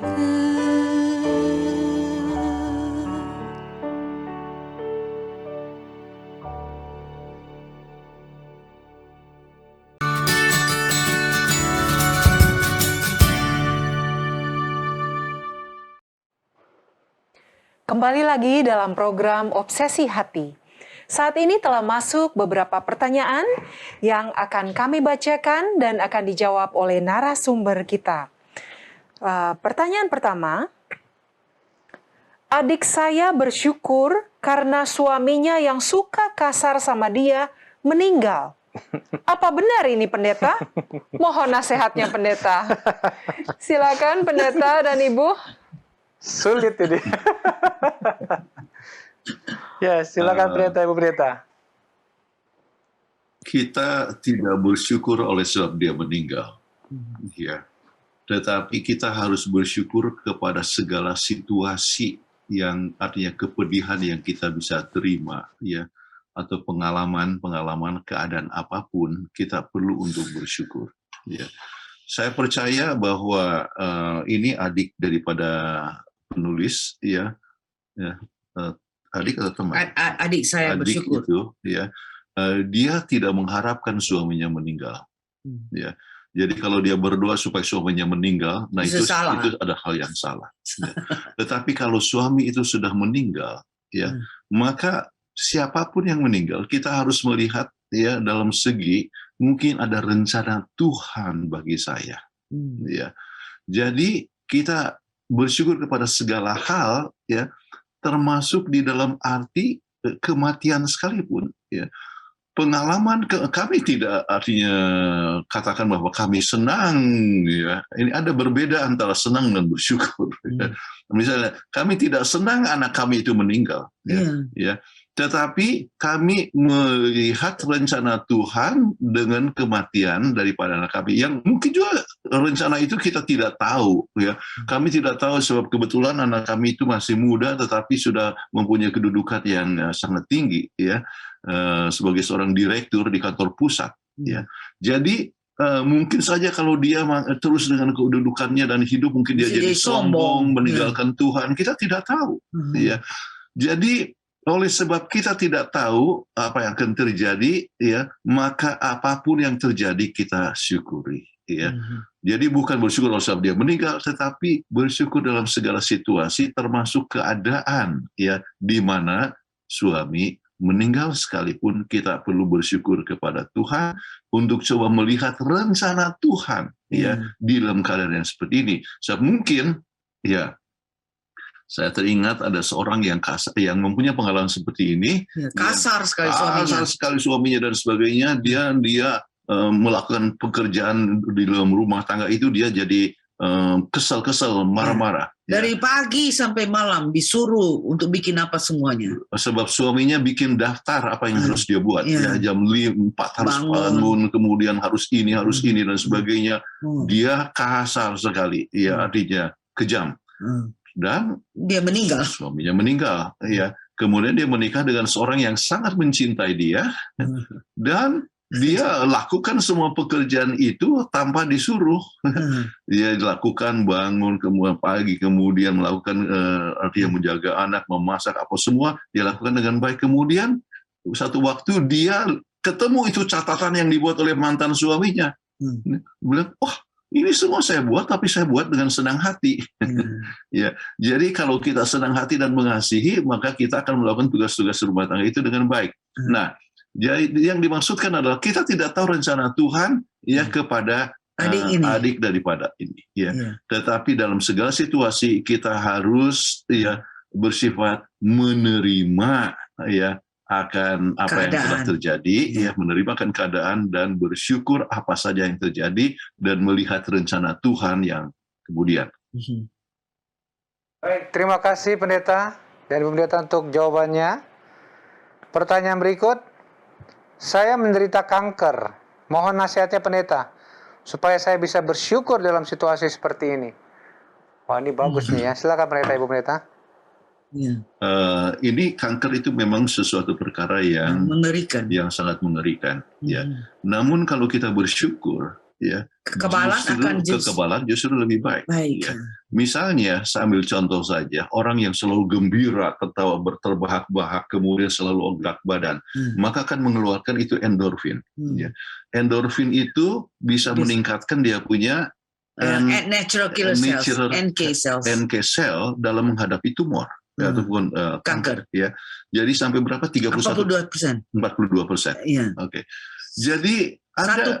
[SPEAKER 2] Kembali lagi dalam program Obsesi Hati. Saat ini telah masuk beberapa pertanyaan yang akan kami bacakan dan akan dijawab oleh narasumber kita. Pertanyaan pertama, adik saya bersyukur karena suaminya yang suka kasar sama dia meninggal. Apa benar ini pendeta? Mohon nasihatnya pendeta. Silakan pendeta dan ibu.
[SPEAKER 1] Sulit ini. Ya, silakan Pendeta, Ibu Pendeta.
[SPEAKER 3] Kita tidak bersyukur oleh sebab dia meninggal. Ya. Tetapi kita harus bersyukur kepada segala situasi yang artinya kepedihan yang kita bisa terima, ya, atau pengalaman keadaan apapun, kita perlu untuk bersyukur. Ya. Saya percaya bahwa ini adik daripada penulis, ya, adik atau teman?
[SPEAKER 4] Adik saya
[SPEAKER 3] Adik
[SPEAKER 4] bersyukur.
[SPEAKER 3] itu, ya, dia tidak mengharapkan suaminya meninggal. Ya. Jadi kalau dia berdoa supaya suaminya meninggal, nah itu ada hal yang salah. Ya. Tetapi kalau suami itu sudah meninggal, ya, maka siapapun yang meninggal, kita harus melihat, ya, dalam segi mungkin ada rencana Tuhan bagi saya. Ya. Jadi kita bersyukur kepada segala hal, ya, termasuk di dalam arti kematian sekalipun, ya. Pengalaman kami tidak artinya katakan bahwa kami senang, ya. Ini ada berbeda antara senang dan bersyukur. Ya. Misalnya kami tidak senang anak kami itu meninggal, ya. Tetapi kami melihat rencana Tuhan dengan kematian daripada anak kami yang mungkin juga rencana itu kita tidak tahu, ya. Kami tidak tahu sebab kebetulan anak kami itu masih muda, tetapi sudah mempunyai kedudukan yang sangat tinggi, ya, sebagai seorang direktur di kantor pusat, ya. Jadi mungkin saja kalau dia terus dengan kedudukannya dan hidup, mungkin dia jadi sombong, meninggalkan Tuhan. Kita tidak tahu, ya. Jadi oleh sebab kita tidak tahu apa yang akan terjadi, ya, maka apapun yang terjadi kita syukuri, ya. Jadi bukan bersyukur oleh sebab dia meninggal, tetapi bersyukur dalam segala situasi, termasuk keadaan, ya, di mana suami meninggal sekalipun kita perlu bersyukur kepada Tuhan untuk coba melihat rencana Tuhan, ya, di dalam keadaan yang seperti ini. Sebab mungkin, ya, saya teringat ada seorang yang mempunyai pengalaman seperti ini,
[SPEAKER 4] kasar sekali
[SPEAKER 3] suaminya dan sebagainya. Dia melakukan pekerjaan di dalam rumah tangga itu, dia jadi kesel-kesel, marah-marah.
[SPEAKER 4] Dari pagi sampai malam disuruh untuk bikin apa semuanya.
[SPEAKER 3] Sebab suaminya bikin daftar apa yang harus dia buat. Ya, jam 4 harus bangun, kemudian harus ini dan sebagainya. Dia kasar sekali, ya, artinya kejam. Dan
[SPEAKER 4] dia meninggal.
[SPEAKER 3] Suaminya meninggal, ya. Kemudian dia menikah dengan seorang yang sangat mencintai dia, dan dia lakukan semua pekerjaan itu tanpa disuruh. Dia lakukan, bangun kemudian pagi, kemudian melakukan artinya menjaga anak, memasak, apa semua dia lakukan dengan baik. Kemudian satu waktu dia ketemu itu catatan yang dibuat oleh mantan suaminya. Bilang, "Oh, ini semua saya buat, tapi saya buat dengan senang hati." Ya, jadi kalau kita senang hati dan mengasihi, maka kita akan melakukan tugas-tugas rumah tangga itu dengan baik. Nah, jadi yang dimaksudkan adalah kita tidak tahu rencana Tuhan, ya, kepada adik daripada ini, ya. Tetapi dalam segala situasi kita harus, ya, bersifat menerima, ya, akan apa yang telah terjadi, ya, menerima akan keadaan dan bersyukur apa saja yang terjadi dan melihat rencana Tuhan yang kemudian.
[SPEAKER 1] Baik, terima kasih Pendeta dan Ibu Pendeta untuk jawabannya. Pertanyaan berikut. Saya menderita kanker. Mohon nasihatnya Pendeta, supaya saya bisa bersyukur dalam situasi seperti ini. Wah, ini bagus nih, ya. Silakan Pendeta, Ibu Pendeta.
[SPEAKER 3] Ini kanker itu memang sesuatu perkara yang
[SPEAKER 4] mengerikan,
[SPEAKER 3] yang sangat mengerikan, ya. Namun kalau kita bersyukur, ya, kekebalan justru lebih baik. Ya. Misalnya, saya ambil contoh saja, orang yang selalu gembira, ketawa, berterbahak-bahak, kemudian selalu ograk badan, maka akan mengeluarkan itu endorfin. Ya. Endorfin itu bisa meningkatkan dia punya
[SPEAKER 4] natural killer cells,
[SPEAKER 3] NK cell dalam menghadapi tumor. Ataupun kanker, ya. Jadi sampai berapa?
[SPEAKER 4] 42%.
[SPEAKER 3] 42%.
[SPEAKER 4] Iya.
[SPEAKER 3] Oke. Jadi ada 1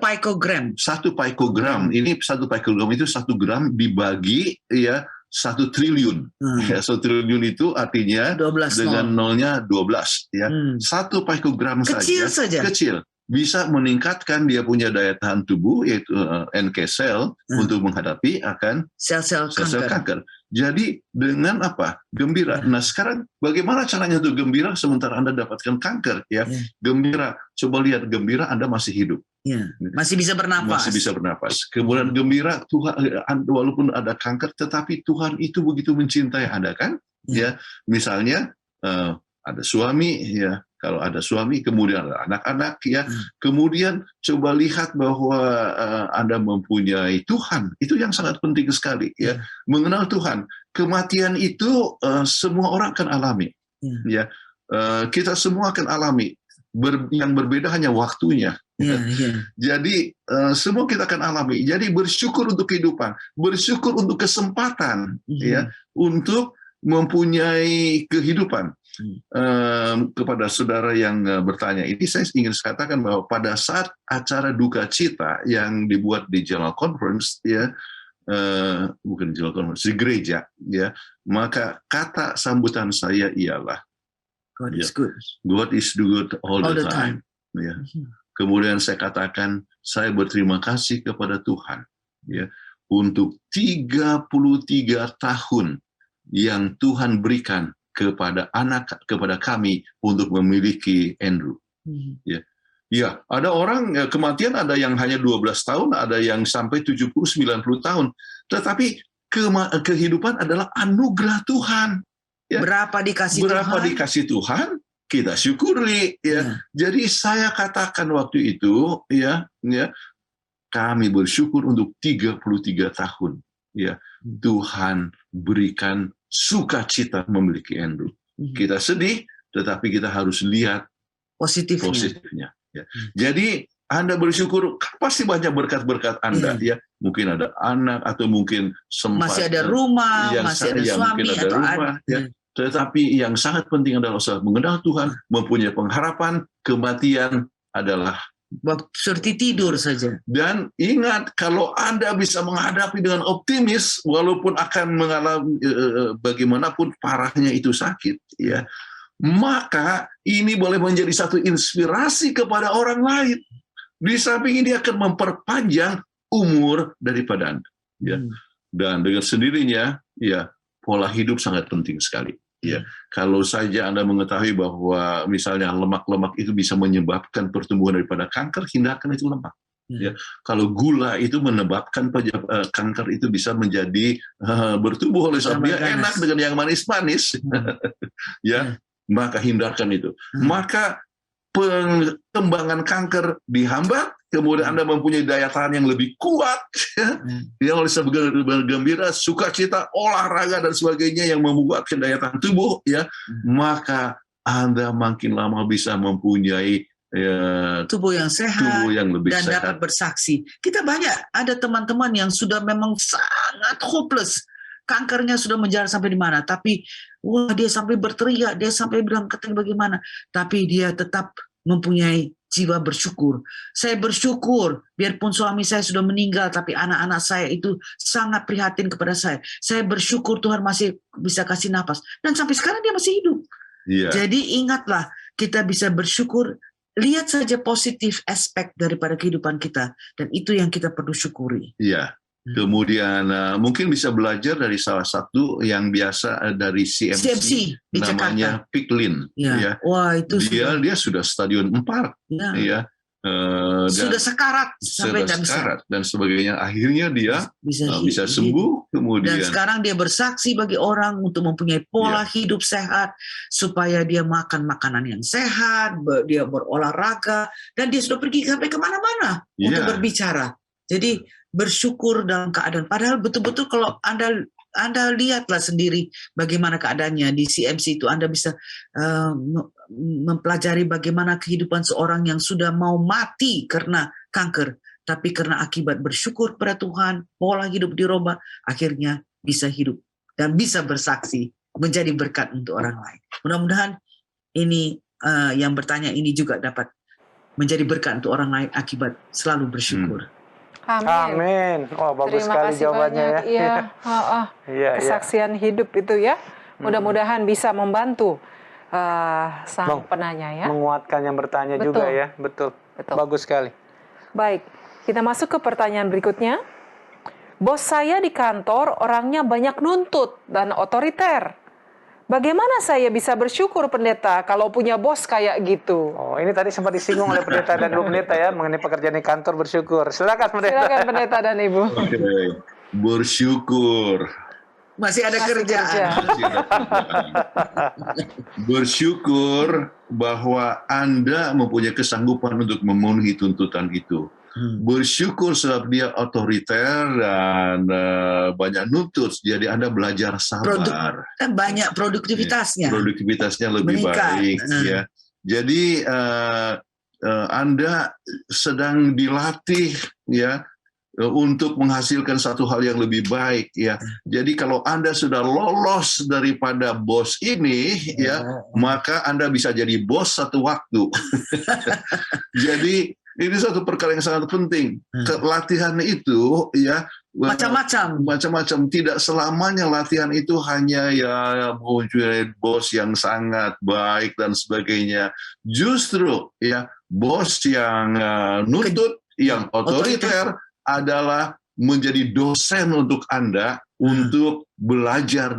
[SPEAKER 3] pikogram. Ini 1 pikogram itu 1 gram dibagi, ya, 1 triliun. Ya, 1 triliun itu artinya
[SPEAKER 4] 12
[SPEAKER 3] dengan nolnya 12, ya. 1 pikogram saja. Kecil. Bisa meningkatkan dia punya daya tahan tubuh, yaitu NK cell, untuk menghadapi akan sel-sel kanker. Jadi dengan apa? Gembira. Nah, sekarang bagaimana caranya untuk gembira sementara Anda dapatkan kanker, ya? Gembira. Coba lihat, gembira Anda masih hidup.
[SPEAKER 4] Masih bisa bernapas.
[SPEAKER 3] Kemudian gembira, Tuhan, walaupun ada kanker, tetapi Tuhan itu begitu mencintai Anda, kan? Ya, misalnya ada suami, ya. Kalau ada suami, kemudian ada anak-anak, ya. Kemudian coba lihat bahwa Anda mempunyai Tuhan. Itu yang sangat penting sekali, ya. Mengenal Tuhan. Kematian itu semua orang akan alami, ya. Kita semua akan alami. Yang berbeda hanya waktunya. Jadi semua kita akan alami. Jadi bersyukur untuk kehidupan, bersyukur untuk kesempatan, ya, untuk mempunyai kehidupan. Kepada saudara yang bertanya ini, saya ingin katakan bahwa pada saat acara duka cita yang dibuat di General Conference, ya, bukan General Conference, di gereja, ya, maka kata sambutan saya ialah
[SPEAKER 4] God is good.
[SPEAKER 3] God is good all the time. Ya. Kemudian saya katakan, saya berterima kasih kepada Tuhan, ya, untuk 33 tahun yang Tuhan berikan kepada kami untuk memiliki Andrew. Ya. Ya, ada orang kematian ada yang hanya 12 tahun, ada yang sampai 70-90 tahun. Tetapi kehidupan adalah anugerah Tuhan. Ya.
[SPEAKER 4] Berapa dikasih
[SPEAKER 3] dikasih Tuhan, kita syukuri ya. Jadi saya katakan waktu itu ya kami bersyukur untuk 33 tahun ya. Tuhan berikan sukacita memiliki Andrew. Kita sedih, tetapi kita harus lihat positifnya. Ya. Jadi Anda bersyukur, pasti banyak berkat-berkat Anda ya. Mungkin ada anak atau mungkin sempat
[SPEAKER 4] masih ada rumah, masih ada suami
[SPEAKER 3] ada
[SPEAKER 4] atau
[SPEAKER 3] rumah, ya. Tetapi yang sangat penting adalah saat mengenal Tuhan, mempunyai pengharapan, kematian adalah
[SPEAKER 4] seperti tidur saja.
[SPEAKER 3] Dan ingat, kalau Anda bisa menghadapi dengan optimis, walaupun akan mengalami bagaimanapun parahnya itu sakit, ya, maka ini boleh menjadi satu inspirasi kepada orang lain. Di samping ini akan memperpanjang umur daripada Anda. Ya. Dan dengan sendirinya, ya, pola hidup sangat penting sekali. Ya, kalau saja Anda mengetahui bahwa misalnya lemak-lemak itu bisa menyebabkan pertumbuhan daripada kanker, hindarkan itu lemak. Ya, kalau gula itu menyebabkan kanker itu bisa menjadi bertumbuh oleh sebab dia enak dengan yang manis-manis. Ya, maka hindarkan itu. Maka pengembangan kanker dihambat, kemudian Anda mempunyai daya tahan yang lebih kuat, yang bisa bergembira, sukacita, olahraga dan sebagainya yang membuatkan daya tahan tubuh, ya, maka Anda makin lama bisa mempunyai
[SPEAKER 4] tubuh yang sehat,
[SPEAKER 3] tubuh yang lebih
[SPEAKER 4] dan
[SPEAKER 3] sehat.
[SPEAKER 4] dapat bersaksi. Kita banyak ada teman-teman yang sudah memang sangat hopeless. Kankernya sudah menjalar sampai di mana, tapi wah, dia sampai berteriak, dia sampai bilang katanya bagaimana, tapi dia tetap mempunyai jiwa bersyukur. Saya bersyukur, biarpun suami saya sudah meninggal, tapi anak-anak saya itu sangat prihatin kepada saya. Saya bersyukur Tuhan masih bisa kasih nafas, dan sampai sekarang dia masih hidup. Jadi ingatlah, kita bisa bersyukur. Lihat saja positif aspek daripada kehidupan kita, dan itu yang kita perlu syukuri.
[SPEAKER 3] Iya. Kemudian mungkin bisa belajar dari salah satu yang biasa dari CMC
[SPEAKER 4] di
[SPEAKER 3] namanya
[SPEAKER 4] Jakarta.
[SPEAKER 3] Piklin.
[SPEAKER 4] Ya. Wah, itu
[SPEAKER 3] dia sudah stadion 4. Ya.
[SPEAKER 4] Sudah sekarat sampai tidak bisa
[SPEAKER 3] dan sebagainya. Akhirnya dia bisa sembuh. Kemudian
[SPEAKER 4] dan sekarang dia bersaksi bagi orang untuk mempunyai pola hidup sehat, supaya dia makan makanan yang sehat, dia berolahraga, dan dia sudah pergi sampai kemana-mana untuk berbicara. Jadi bersyukur dalam keadaan. Padahal betul-betul kalau Anda lihatlah sendiri bagaimana keadaannya di CMC itu. Anda bisa mempelajari bagaimana kehidupan seorang yang sudah mau mati karena kanker, tapi karena akibat bersyukur pada Tuhan, pola hidup dirubah, akhirnya bisa hidup dan bisa bersaksi, menjadi berkat untuk orang lain. Mudah-mudahan ini yang bertanya ini juga dapat menjadi berkat untuk orang lain akibat selalu bersyukur.
[SPEAKER 2] Amin.
[SPEAKER 1] Wah, bagus
[SPEAKER 2] Terima
[SPEAKER 1] sekali
[SPEAKER 2] kasih
[SPEAKER 1] jawabannya
[SPEAKER 2] banyak.
[SPEAKER 1] ya.
[SPEAKER 2] Kesaksian hidup itu ya. Mudah-mudahan bisa membantu sang penanya ya.
[SPEAKER 1] Menguatkan yang bertanya juga ya. Betul. Bagus sekali.
[SPEAKER 2] Baik, kita masuk ke pertanyaan berikutnya. Bos saya di kantor orangnya banyak nuntut dan otoriter. Bagaimana saya bisa bersyukur, pendeta, kalau punya bos kayak gitu?
[SPEAKER 1] Oh, ini tadi sempat disinggung oleh pendeta dan ibu pendeta ya, mengenai pekerjaan di kantor bersyukur. Silakan pendeta.
[SPEAKER 2] Silakan pendeta dan ibu.
[SPEAKER 3] Oke. Bersyukur.
[SPEAKER 4] Masih ada kerjaan.
[SPEAKER 3] Bersyukur bahwa Anda mempunyai kesanggupan untuk memenuhi tuntutan itu. Bersyukur sebab dia otoriter dan banyak nuntut, jadi Anda belajar sabar.
[SPEAKER 4] Banyak produktivitasnya.
[SPEAKER 3] Produktivitasnya lebih baik. Ya. Jadi Anda sedang dilatih ya untuk menghasilkan satu hal yang lebih baik ya. Jadi kalau Anda sudah lolos daripada bos ini ya, maka Anda bisa jadi bos satu waktu. Jadi ini satu perkara yang sangat penting. Latihan itu ya macam-macam. Tidak selamanya latihan itu hanya ya mempunyai bos yang sangat baik dan sebagainya. Justru ya bos yang nuntut, yang otoriter adalah menjadi dosen untuk Anda untuk belajar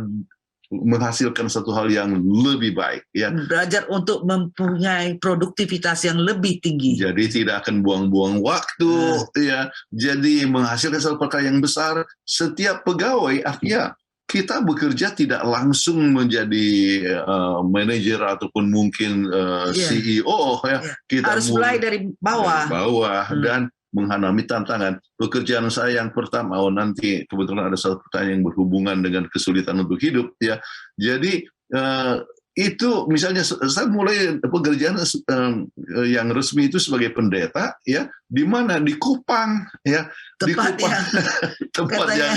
[SPEAKER 3] menghasilkan satu hal yang lebih baik, ya.
[SPEAKER 4] Belajar untuk mempunyai produktivitas yang lebih tinggi.
[SPEAKER 3] Jadi tidak akan buang-buang waktu, ya. Jadi menghasilkan satu perkara yang besar. Setiap pegawai, artinya kita bekerja tidak langsung menjadi manajer ataupun mungkin CEO, ya. Kita
[SPEAKER 4] Harus mulai dari bawah.
[SPEAKER 3] dari bawah dan menghadapi tantangan. Pekerjaan saya yang pertama, nanti kebetulan ada satu pertanyaan yang berhubungan dengan kesulitan untuk hidup, ya. Jadi itu misalnya saya mulai pekerjaan yang resmi itu sebagai pendeta, ya, di mana di Kupang, ya, di Kupang, tempat yang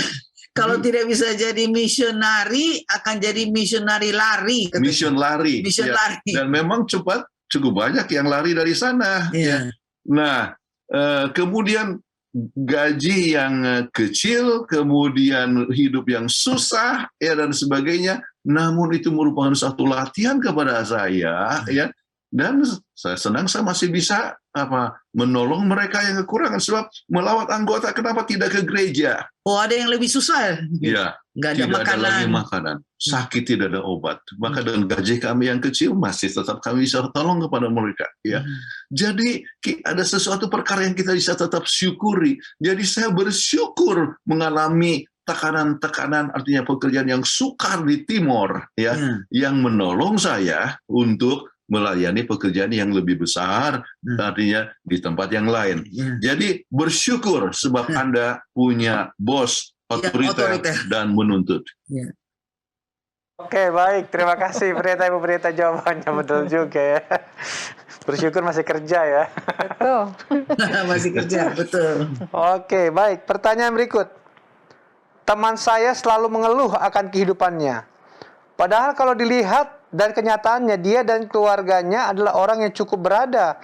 [SPEAKER 4] kalau tidak bisa jadi misionari, akan jadi misionari lari.
[SPEAKER 3] Mission lari,
[SPEAKER 4] Mission
[SPEAKER 3] ya.
[SPEAKER 4] lari.
[SPEAKER 3] Dan memang cukup banyak yang lari dari sana, ya. Nah, kemudian gaji yang kecil, kemudian hidup yang susah, ya, dan sebagainya. Namun itu merupakan satu latihan kepada saya, ya. Dan saya senang saya masih bisa menolong mereka yang kekurangan, sebab melawat anggota kenapa tidak ke gereja?
[SPEAKER 4] Oh, ada yang lebih susah.
[SPEAKER 3] Ya,
[SPEAKER 4] Nggak ada
[SPEAKER 3] tidak
[SPEAKER 4] makanan.
[SPEAKER 3] ada lagi makanan, sakit tidak ada obat. Maka dengan gaji kami yang kecil masih tetap kami bisa tolong kepada mereka, ya. Jadi ada sesuatu perkara yang kita bisa tetap syukuri. Jadi saya bersyukur mengalami tekanan-tekanan, artinya pekerjaan yang sukar di Timor, ya, yang menolong saya untuk melayani pekerjaan yang lebih besar, artinya di tempat yang lain. Jadi bersyukur sebab Anda punya bos otoriter dan menuntut.
[SPEAKER 1] Oke, baik. Terima kasih Pendeta Ibu Pendeta, jawabannya betul juga, ya. Bersyukur masih kerja, ya.
[SPEAKER 2] Betul.
[SPEAKER 4] Masih kerja, betul.
[SPEAKER 1] Oke, baik. Pertanyaan berikut. Teman saya selalu mengeluh akan kehidupannya. Padahal kalau dilihat dan kenyataannya, dia dan keluarganya adalah orang yang cukup berada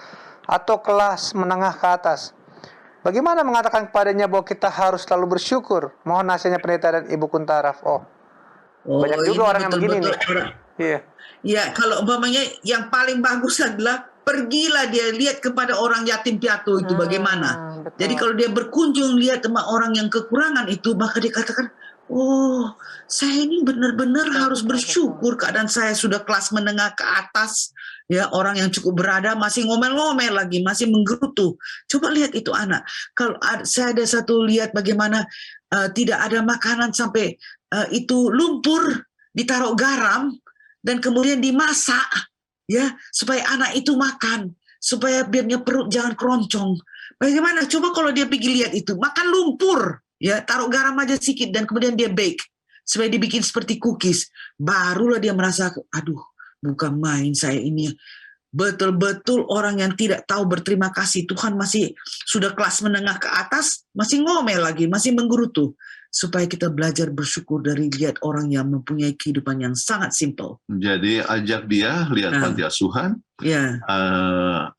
[SPEAKER 1] atau kelas menengah ke atas. Bagaimana mengatakan kepadanya bahwa kita harus selalu bersyukur? Mohon nasihatnya Pendeta dan Ibu Kuntaraf. Banyak juga orang yang begini nih. Iya.
[SPEAKER 4] Ya, kalau umpamanya yang paling bagus adalah pergilah dia lihat kepada orang yatim piatu itu bagaimana.
[SPEAKER 2] Betul.
[SPEAKER 4] Jadi kalau dia berkunjung lihat sama orang yang kekurangan itu, maka dia katakan, oh, saya ini benar-benar harus bersyukur keadaan saya sudah kelas menengah ke atas, ya, orang yang cukup berada masih ngomel-ngomel lagi, masih menggerutu. Coba lihat itu anak. Kalau saya ada satu lihat bagaimana tidak ada makanan sampai itu lumpur ditaruh garam dan kemudian dimasak, ya, supaya anak itu makan, supaya biarnya perut jangan keroncong. Bagaimana? Coba kalau dia pergi lihat itu, makan lumpur. Ya, taruh garam aja sedikit dan kemudian dia bake supaya dibikin seperti cookies. Barulah dia merasa, aduh, bukan main saya ini. Betul-betul orang yang tidak tahu berterima kasih. Tuhan masih sudah kelas menengah ke atas, masih ngomel lagi, masih menggerutu. Supaya kita belajar bersyukur dari lihat orang yang mempunyai kehidupan yang sangat simple.
[SPEAKER 3] Jadi ajak dia lihat panti asuhan,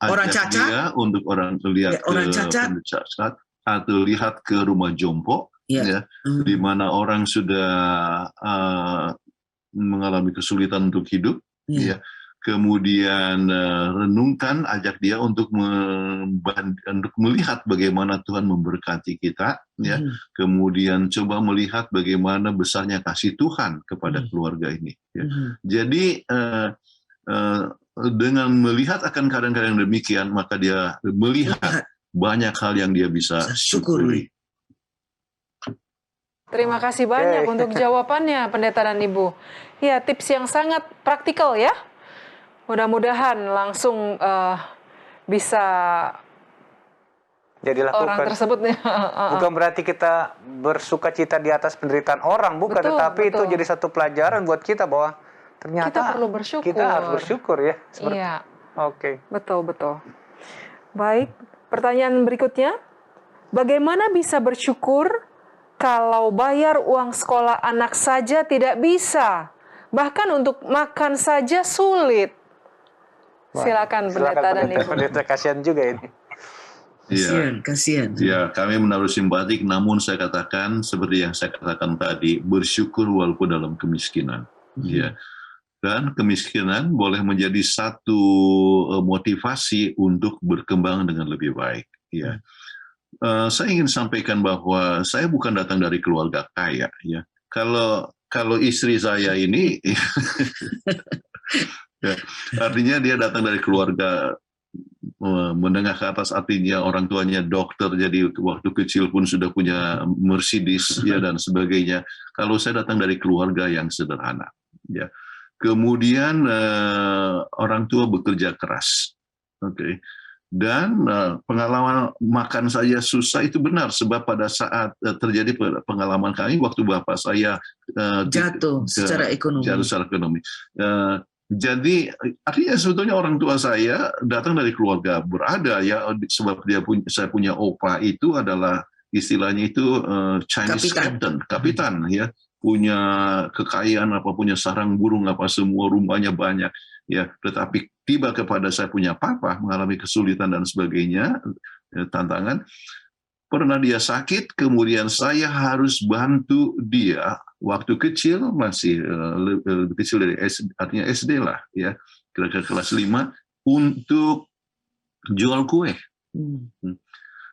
[SPEAKER 4] orang
[SPEAKER 3] ajak
[SPEAKER 4] cacat,
[SPEAKER 3] dia untuk orang lihat
[SPEAKER 4] orang
[SPEAKER 3] ke
[SPEAKER 4] cacat,
[SPEAKER 3] atau lihat ke rumah jompo, ya, di mana orang sudah mengalami kesulitan untuk hidup, ya. Kemudian renungkan, ajak dia untuk melihat bagaimana Tuhan memberkati kita, ya. Kemudian coba melihat bagaimana besarnya kasih Tuhan kepada keluarga ini, ya. Jadi dengan melihat akan keadaan-keadaan yang demikian, maka dia melihat banyak hal yang dia bisa syukuri.
[SPEAKER 2] Terima kasih banyak untuk jawabannya, Pendeta dan Ibu. Ya, tips yang sangat praktikal, ya. Mudah-mudahan langsung bisa
[SPEAKER 1] jadi lakukan.
[SPEAKER 2] orang tersebut.
[SPEAKER 1] Bukan berarti kita bersuka cita di atas penderitaan orang, bukan.
[SPEAKER 2] Betul,
[SPEAKER 1] Tetapi
[SPEAKER 2] betul.
[SPEAKER 1] itu jadi satu pelajaran buat kita bahwa ternyata
[SPEAKER 2] Kita perlu bersyukur.
[SPEAKER 1] Kita harus bersyukur, ya.
[SPEAKER 2] Iya.
[SPEAKER 1] Oke.
[SPEAKER 2] Betul. Baik, pertanyaan berikutnya. Bagaimana bisa bersyukur kalau bayar uang sekolah anak saja tidak bisa? Bahkan untuk makan saja sulit. Silakan Pendeta dan Ibu.
[SPEAKER 1] Pendeta, kasihan juga ini.
[SPEAKER 4] Kasihan.
[SPEAKER 3] Ya, kami menaruh simpatik, namun saya katakan seperti yang saya katakan tadi, bersyukur walaupun dalam kemiskinan. Ya. Dan kemiskinan boleh menjadi satu motivasi untuk berkembang dengan lebih baik. Ya. Saya ingin sampaikan bahwa saya bukan datang dari keluarga kaya. Ya. Kalau kalau istri saya ini, ya, artinya dia datang dari keluarga menengah ke atas, artinya orang tuanya dokter, jadi waktu kecil pun sudah punya Mercedes ya dan sebagainya. Kalau saya datang dari keluarga yang sederhana, ya. Kemudian orang tua bekerja keras, oke. Dan pengalaman makan saya susah itu benar, sebab pada saat terjadi pengalaman kami waktu bapak saya
[SPEAKER 4] Jatuh secara ekonomi.
[SPEAKER 3] jatuh secara ekonomi. Jadi artinya sebetulnya orang tua saya datang dari keluarga berada ya, sebab saya punya opa itu adalah istilahnya itu Chinese kapitan ya, punya kekayaan apa, punya sarang burung apa, semua rumahnya banyak ya. Tetapi tiba kepada saya punya papa mengalami kesulitan dan sebagainya, tantangan. Pernah dia sakit, kemudian saya harus bantu dia waktu kecil, masih lebih kecil dari artinya SD lah ya, kira-kira kelas 5, untuk jual kue.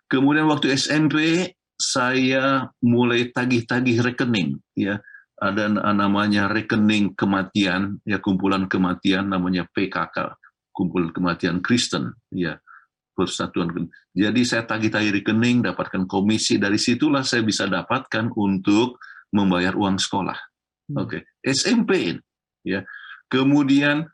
[SPEAKER 3] Kemudian waktu SMP saya mulai tagih-tagih rekening ya, ada namanya rekening kematian ya, kumpulan kematian namanya PKK, kumpulan kematian Kristen ya, persatuan. Jadi saya tagih-tagih rekening, dapatkan komisi, dari situlah saya bisa dapatkan untuk membayar uang sekolah. Oke. SMP ya. Kemudian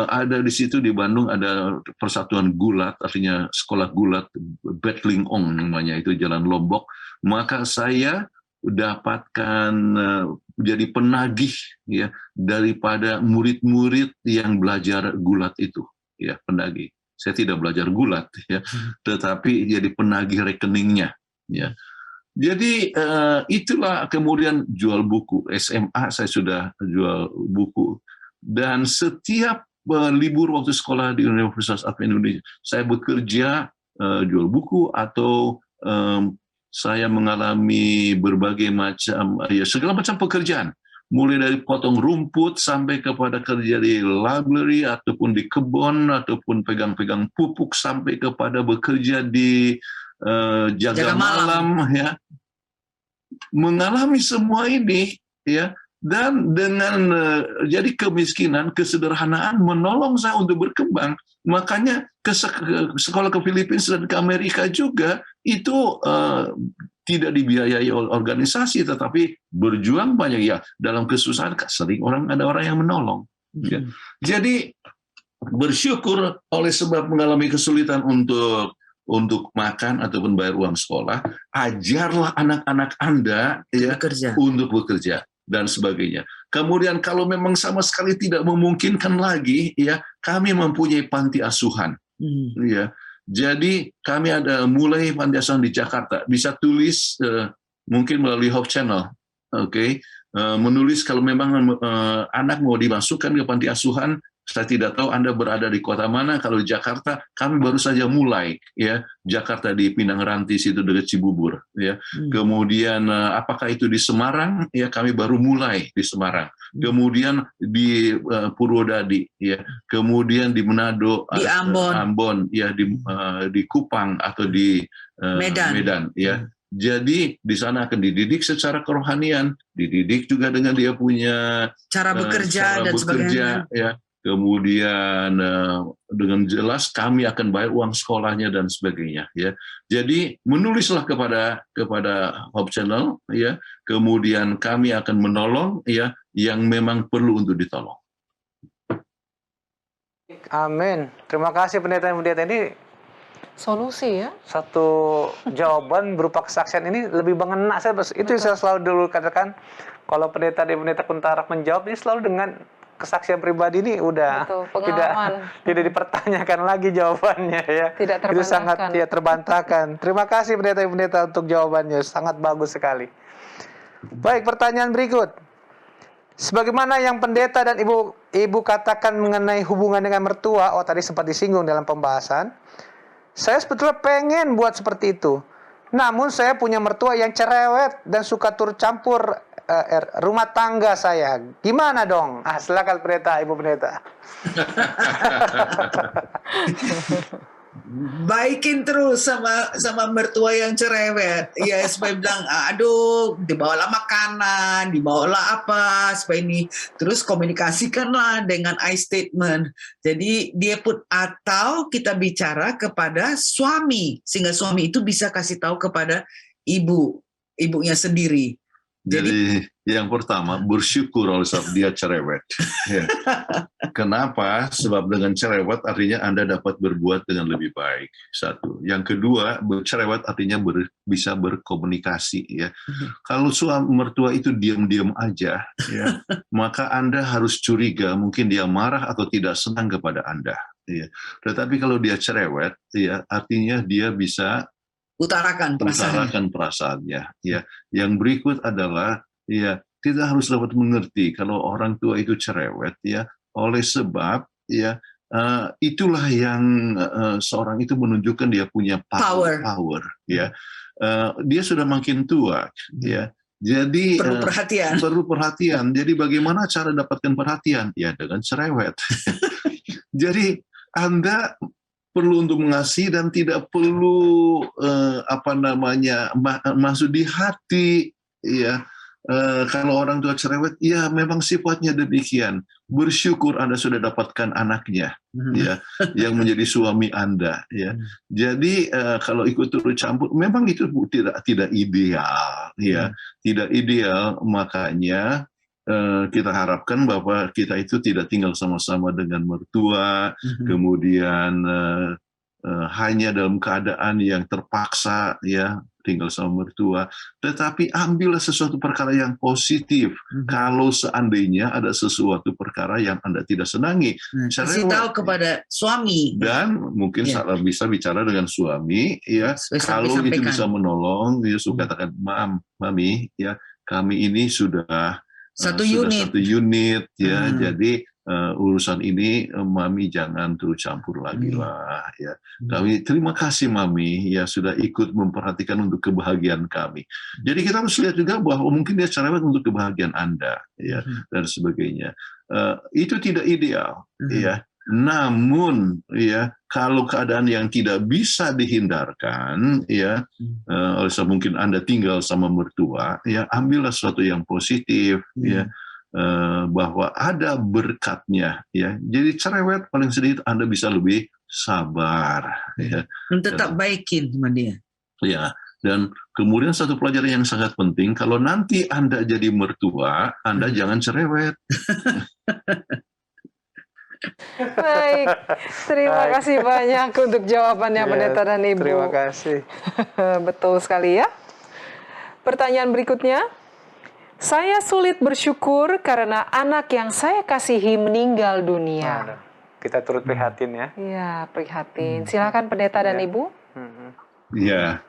[SPEAKER 3] ada di situ di Bandung ada persatuan gulat, artinya sekolah gulat, Betling Ong namanya, itu Jalan Lombok. Maka saya dapatkan jadi penagih ya daripada murid-murid yang belajar gulat itu ya, penagih. Saya tidak belajar gulat ya, tetapi jadi penagih rekeningnya ya. Jadi itulah, kemudian jual buku. SMA saya sudah jual buku, dan setiap libur waktu sekolah di Universitas Advent Indonesia saya bekerja jual buku, atau saya mengalami berbagai macam ya, segala macam pekerjaan, mulai dari potong rumput sampai kepada kerja di library ataupun di kebun ataupun pegang-pegang pupuk, sampai kepada bekerja di jaga malam ya. Mengalami semua ini ya, dan dengan jadi kemiskinan, kesederhanaan menolong saya untuk berkembang. Makanya ke sekolah ke Filipina dan ke Amerika juga itu tidak dibiayai oleh organisasi, tetapi berjuang banyak ya, dalam kesusahan sering ada orang yang menolong ya. Jadi bersyukur oleh sebab mengalami kesulitan untuk makan ataupun bayar uang sekolah, ajarlah anak-anak Anda ya untuk bekerja dan sebagainya. Kemudian kalau memang sama sekali tidak memungkinkan lagi ya, kami mempunyai panti asuhan ya. Jadi kami ada mulai panti asuhan di Jakarta. Bisa tulis mungkin melalui Hope Channel, oke. Menulis kalau memang anak mau dimasukkan ke panti asuhan. Saya tidak tahu Anda berada di kota mana. Kalau di Jakarta, kami baru saja mulai ya. Jakarta di Pinang Ranti situ dekat Cibubur ya. Kemudian apakah itu di Semarang ya, kami baru mulai di Semarang. Kemudian di Purwodadi ya. Kemudian di Manado,
[SPEAKER 4] di
[SPEAKER 3] Ambon ya, di Kupang atau di Medan ya. Jadi di sana akan dididik secara kerohanian, dididik juga dengan dia punya
[SPEAKER 4] cara bekerja dan sebagainya
[SPEAKER 3] ya. Kemudian dengan jelas kami akan bayar uang sekolahnya dan sebagainya ya. Jadi menulislah kepada Hope Channel ya. Kemudian kami akan menolong ya yang memang perlu untuk ditolong.
[SPEAKER 1] Amin. Terima kasih pendeta ini.
[SPEAKER 2] Solusi ya.
[SPEAKER 1] Satu jawaban berupa kesaksian ini lebih mengena saya. Itu saya selalu dulu katakan, kalau pendeta Kuntarak menjawab ini selalu dengan kesaksian pribadi, ini udah tidak dipertanyakan lagi jawabannya ya.
[SPEAKER 2] Tidak terbantahkan.
[SPEAKER 1] Itu sangat ya terbantahkan. Terima kasih pendeta untuk jawabannya, sangat bagus sekali. Baik, pertanyaan berikut. Sebagaimana yang pendeta dan ibu katakan mengenai hubungan dengan mertua, tadi sempat disinggung dalam pembahasan. Saya sebetulnya pengen buat seperti itu. Namun saya punya mertua yang cerewet dan suka turut campur rumah tangga saya. Gimana dong? Silakan pendeta, ibu pendeta.
[SPEAKER 4] baikin terus sama mertua yang cerewet. Ya, supaya bilang, aduh, dibawalah makanan, dibawalah apa, supaya ini. Terus komunikasikanlah dengan I statement. Jadi dia pun, atau kita bicara kepada suami, sehingga suami itu bisa kasih tahu kepada ibunya sendiri.
[SPEAKER 3] Jadi yang pertama, bersyukur oleh sebab dia cerewet. Ya. Kenapa? Sebab dengan cerewet artinya Anda dapat berbuat dengan lebih baik. Satu. Yang kedua, cerewet artinya bisa berkomunikasi. Ya. Kalau suami mertua itu diam-diam aja, ya, maka Anda harus curiga, mungkin dia marah atau tidak senang kepada Anda. Ya. Tetapi kalau dia cerewet, ya, artinya dia bisa
[SPEAKER 4] Utarakan
[SPEAKER 3] perasaannya. Ya. Yang berikut adalah, ya, kita harus dapat mengerti kalau orang tua itu cerewet, ya, oleh sebab, ya, itulah yang seorang itu menunjukkan dia punya power, ya. Dia sudah makin tua, ya. Jadi perlu perhatian. Jadi bagaimana cara dapatkan perhatian? Ya, dengan cerewet. Jadi Anda perlu untuk mengasihi dan tidak perlu masuk di hati, ya. Kalau orang tua cerewet, ya memang sifatnya demikian. Bersyukur Anda sudah dapatkan anaknya, ya, yang menjadi suami Anda, ya. Jadi kalau ikut turut campur, memang itu tidak ideal, ya, tidak ideal. Makanya kita harapkan bahwa kita itu tidak tinggal sama-sama dengan mertua, kemudian hanya dalam keadaan yang terpaksa, ya, tinggal sama mertua, tetapi ambillah sesuatu perkara yang positif. Kalau seandainya ada sesuatu perkara yang Anda tidak senangi,
[SPEAKER 4] kasih tahu kepada suami,
[SPEAKER 3] dan mungkin bisa bicara dengan suami, ya. Kalau itu bisa menolong, ya, suka katakan, Mami, ya, kami ini sudah satu unit, ya. Jadi urusan ini Mami jangan terus campur lagi lah, ya. Kami terima kasih Mami, ya, sudah ikut memperhatikan untuk kebahagiaan kami. Jadi kita harus lihat juga bahwa mungkin dia cerewet untuk kebahagiaan Anda, ya, dan sebagainya. Itu tidak ideal, ya. Namun, ya, kalau keadaan yang tidak bisa dihindarkan, ya, oleh sebab mungkin Anda tinggal sama mertua, ya, ambillah sesuatu yang positif, ya, bahwa ada berkatnya, ya. Jadi cerewet paling sedikit Anda bisa lebih sabar, ya.
[SPEAKER 4] Tetap baikin sama dia.
[SPEAKER 3] Ya. Dan kemudian satu pelajaran yang sangat penting, kalau nanti Anda jadi mertua, Anda jangan cerewet.
[SPEAKER 2] Baik, terima kasih banyak untuk jawabannya, Pendeta dan Ibu.
[SPEAKER 1] Terima kasih.
[SPEAKER 2] Betul sekali, ya. Pertanyaan berikutnya, saya sulit bersyukur karena anak yang saya kasihi meninggal dunia.
[SPEAKER 1] Kita turut prihatin, ya.
[SPEAKER 2] Iya, prihatin. Silakan Pendeta dan Ibu.
[SPEAKER 3] Ya.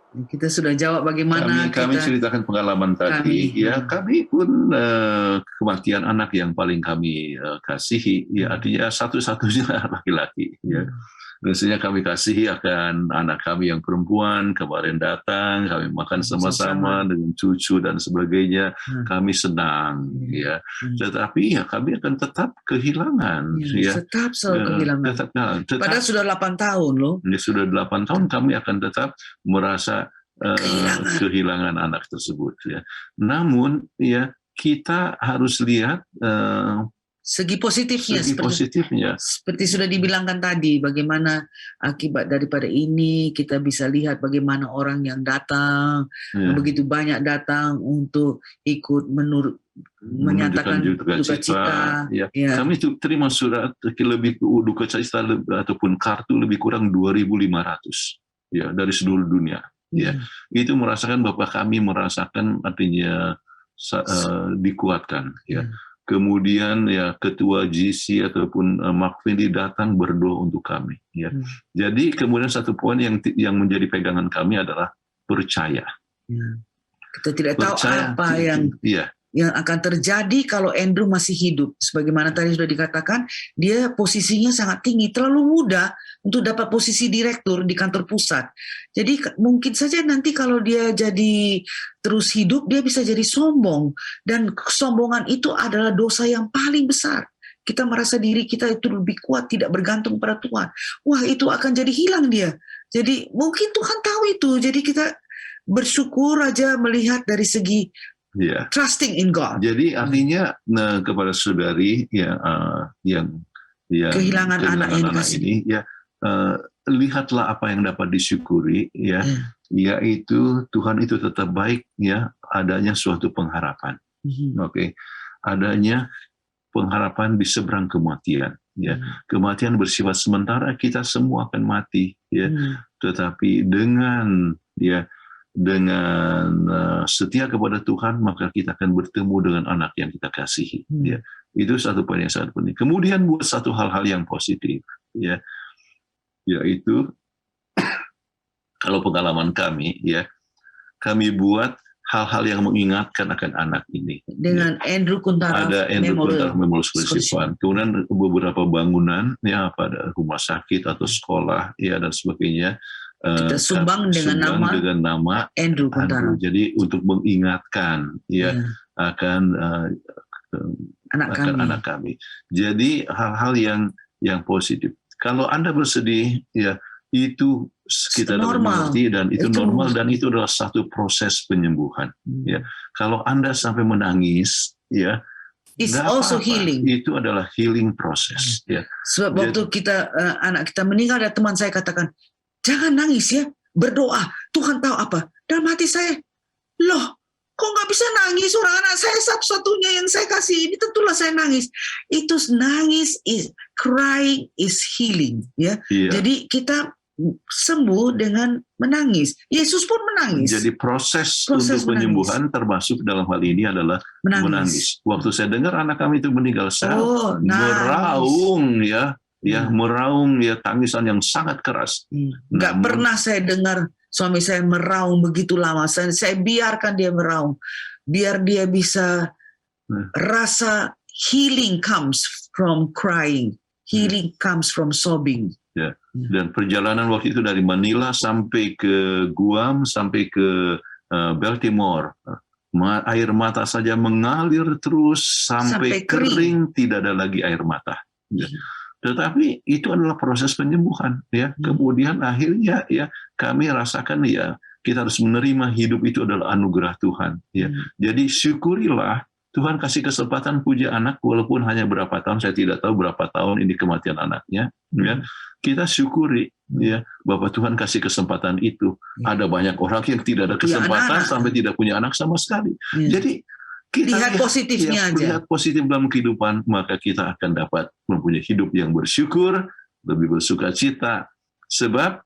[SPEAKER 4] Kita sudah jawab bagaimana
[SPEAKER 3] kami ceritakan pengalaman tadi. Ya, kami pun kematian anak yang paling kami kasihi, ya, artinya satu-satunya laki-laki, ya. Biasanya kami kasihi akan anak kami yang perempuan, kemarin datang, kami makan sama-sama dengan cucu dan sebagainya, kami senang, ya. Tetapi ya kami akan tetap kehilangan, ya.
[SPEAKER 4] Tetap selalu kehilangan. Padahal sudah 8 tahun loh.
[SPEAKER 3] Ya, sudah 8 tahun kami akan tetap merasa kehilangan anak tersebut, ya. Namun, ya, kita harus lihat
[SPEAKER 4] segi positifnya, seperti sudah dibilangkan tadi, bagaimana akibat daripada ini kita bisa lihat bagaimana orang yang datang, begitu banyak datang untuk ikut menyatakan duka cita.
[SPEAKER 3] Ya. Kami terima surat lebih duka cita ataupun kartu lebih kurang 2.500, ya, dari seluruh dunia. Ya, itu merasakan bahwa kami merasakan artinya dikuatkan, ya. Kemudian, ya, ketua GC ataupun Mark Fendi datang berdoa untuk kami, ya. Jadi kemudian satu poin yang menjadi pegangan kami adalah percaya.
[SPEAKER 4] Kita tidak tahu apa yang akan terjadi kalau Andrew masih hidup. Sebagaimana tadi sudah dikatakan, dia posisinya sangat tinggi, terlalu muda untuk dapat posisi direktur di kantor pusat. Jadi mungkin saja nanti kalau dia jadi terus hidup, dia bisa jadi sombong. Dan kesombongan itu adalah dosa yang paling besar. kita merasa diri kita itu lebih kuat, tidak bergantung pada Tuhan. Wah, itu akan jadi hilang dia. Jadi mungkin Tuhan tahu itu. Jadi kita bersyukur aja melihat dari segi
[SPEAKER 3] Ya.
[SPEAKER 4] trusting in God.
[SPEAKER 3] Jadi artinya kepada saudari yang
[SPEAKER 4] Kehilangan anak yang kasih.
[SPEAKER 3] ini, ya lihatlah apa yang dapat disyukuri, ya, yaitu Tuhan itu tetap baik, ya, adanya suatu pengharapan. Oke. Adanya pengharapan di seberang kematian, ya. Kematian bersifat sementara, kita semua akan mati, ya. Tetapi dengan setia kepada Tuhan, maka kita akan bertemu dengan anak yang kita kasihi, ya. Itu satu poin yang sangat penting. Kemudian buat satu hal-hal yang positif, ya, yaitu kalau pengalaman kami, ya, kami buat hal-hal yang mengingatkan akan anak ini.
[SPEAKER 4] Dengan Andrew Kuntara
[SPEAKER 3] Ada Andrew Kuntara Memorial Scholarship
[SPEAKER 4] Scholarship.
[SPEAKER 3] Fund. Kemudian beberapa bangunan, ya, pada rumah sakit atau sekolah, ya, dan sebagainya.
[SPEAKER 4] Kita sumbang dengan nama Andrew Kuntara.
[SPEAKER 3] Jadi untuk mengingatkan, ya, akan anak kami. Jadi hal-hal yang positif. Kalau Anda bersedih, ya, itu kita dapat mengerti, dan itu normal, dan itu adalah satu proses penyembuhan. Ya, kalau Anda sampai menangis, ya,
[SPEAKER 4] it's also healing.
[SPEAKER 3] Itu adalah healing proses. Ya.
[SPEAKER 4] Sebab waktu anak kita meninggal, ada teman saya katakan, jangan nangis ya, berdoa. Tuhan tahu apa. Dalam hati saya, loh, kok nggak bisa nangis? Orang anak saya satu-satunya yang saya kasih ini, tentulah saya nangis. Itu nangis, crying is healing, ya. Jadi kita sembuh dengan menangis. Yesus pun menangis.
[SPEAKER 3] Jadi proses untuk penyembuhan termasuk dalam hal ini adalah menangis. Waktu saya dengar anak kami itu meninggal, saya meraung, ya, meraung, ya, tangisan yang sangat keras.
[SPEAKER 4] Nggak pernah saya dengar suami saya meraung begitu lama. Saya biarkan dia meraung, biar dia bisa rasa healing comes from crying, healing comes from sobbing.
[SPEAKER 3] Ya. Dan perjalanan waktu itu dari Manila sampai ke Guam, sampai ke Baltimore, air mata saja mengalir terus sampai kering, tidak ada lagi air mata. Ya. Tetapi itu adalah proses penyembuhan, ya. Kemudian akhirnya, ya, kami rasakan, ya, kita harus menerima hidup itu adalah anugerah Tuhan, ya. Jadi syukurilah Tuhan kasih kesempatan puja anak, walaupun hanya berapa tahun, saya tidak tahu berapa tahun ini kematian anaknya, ya. Kita syukuri, ya, bahwa Tuhan kasih kesempatan itu. Ada banyak orang yang tidak ada kesempatan sampai tidak punya anak sama sekali. Jadi kita
[SPEAKER 4] lihat positifnya aja.
[SPEAKER 3] Lihat positif dalam kehidupan, maka kita akan dapat mempunyai hidup yang bersyukur, lebih bersuka-cita. Sebab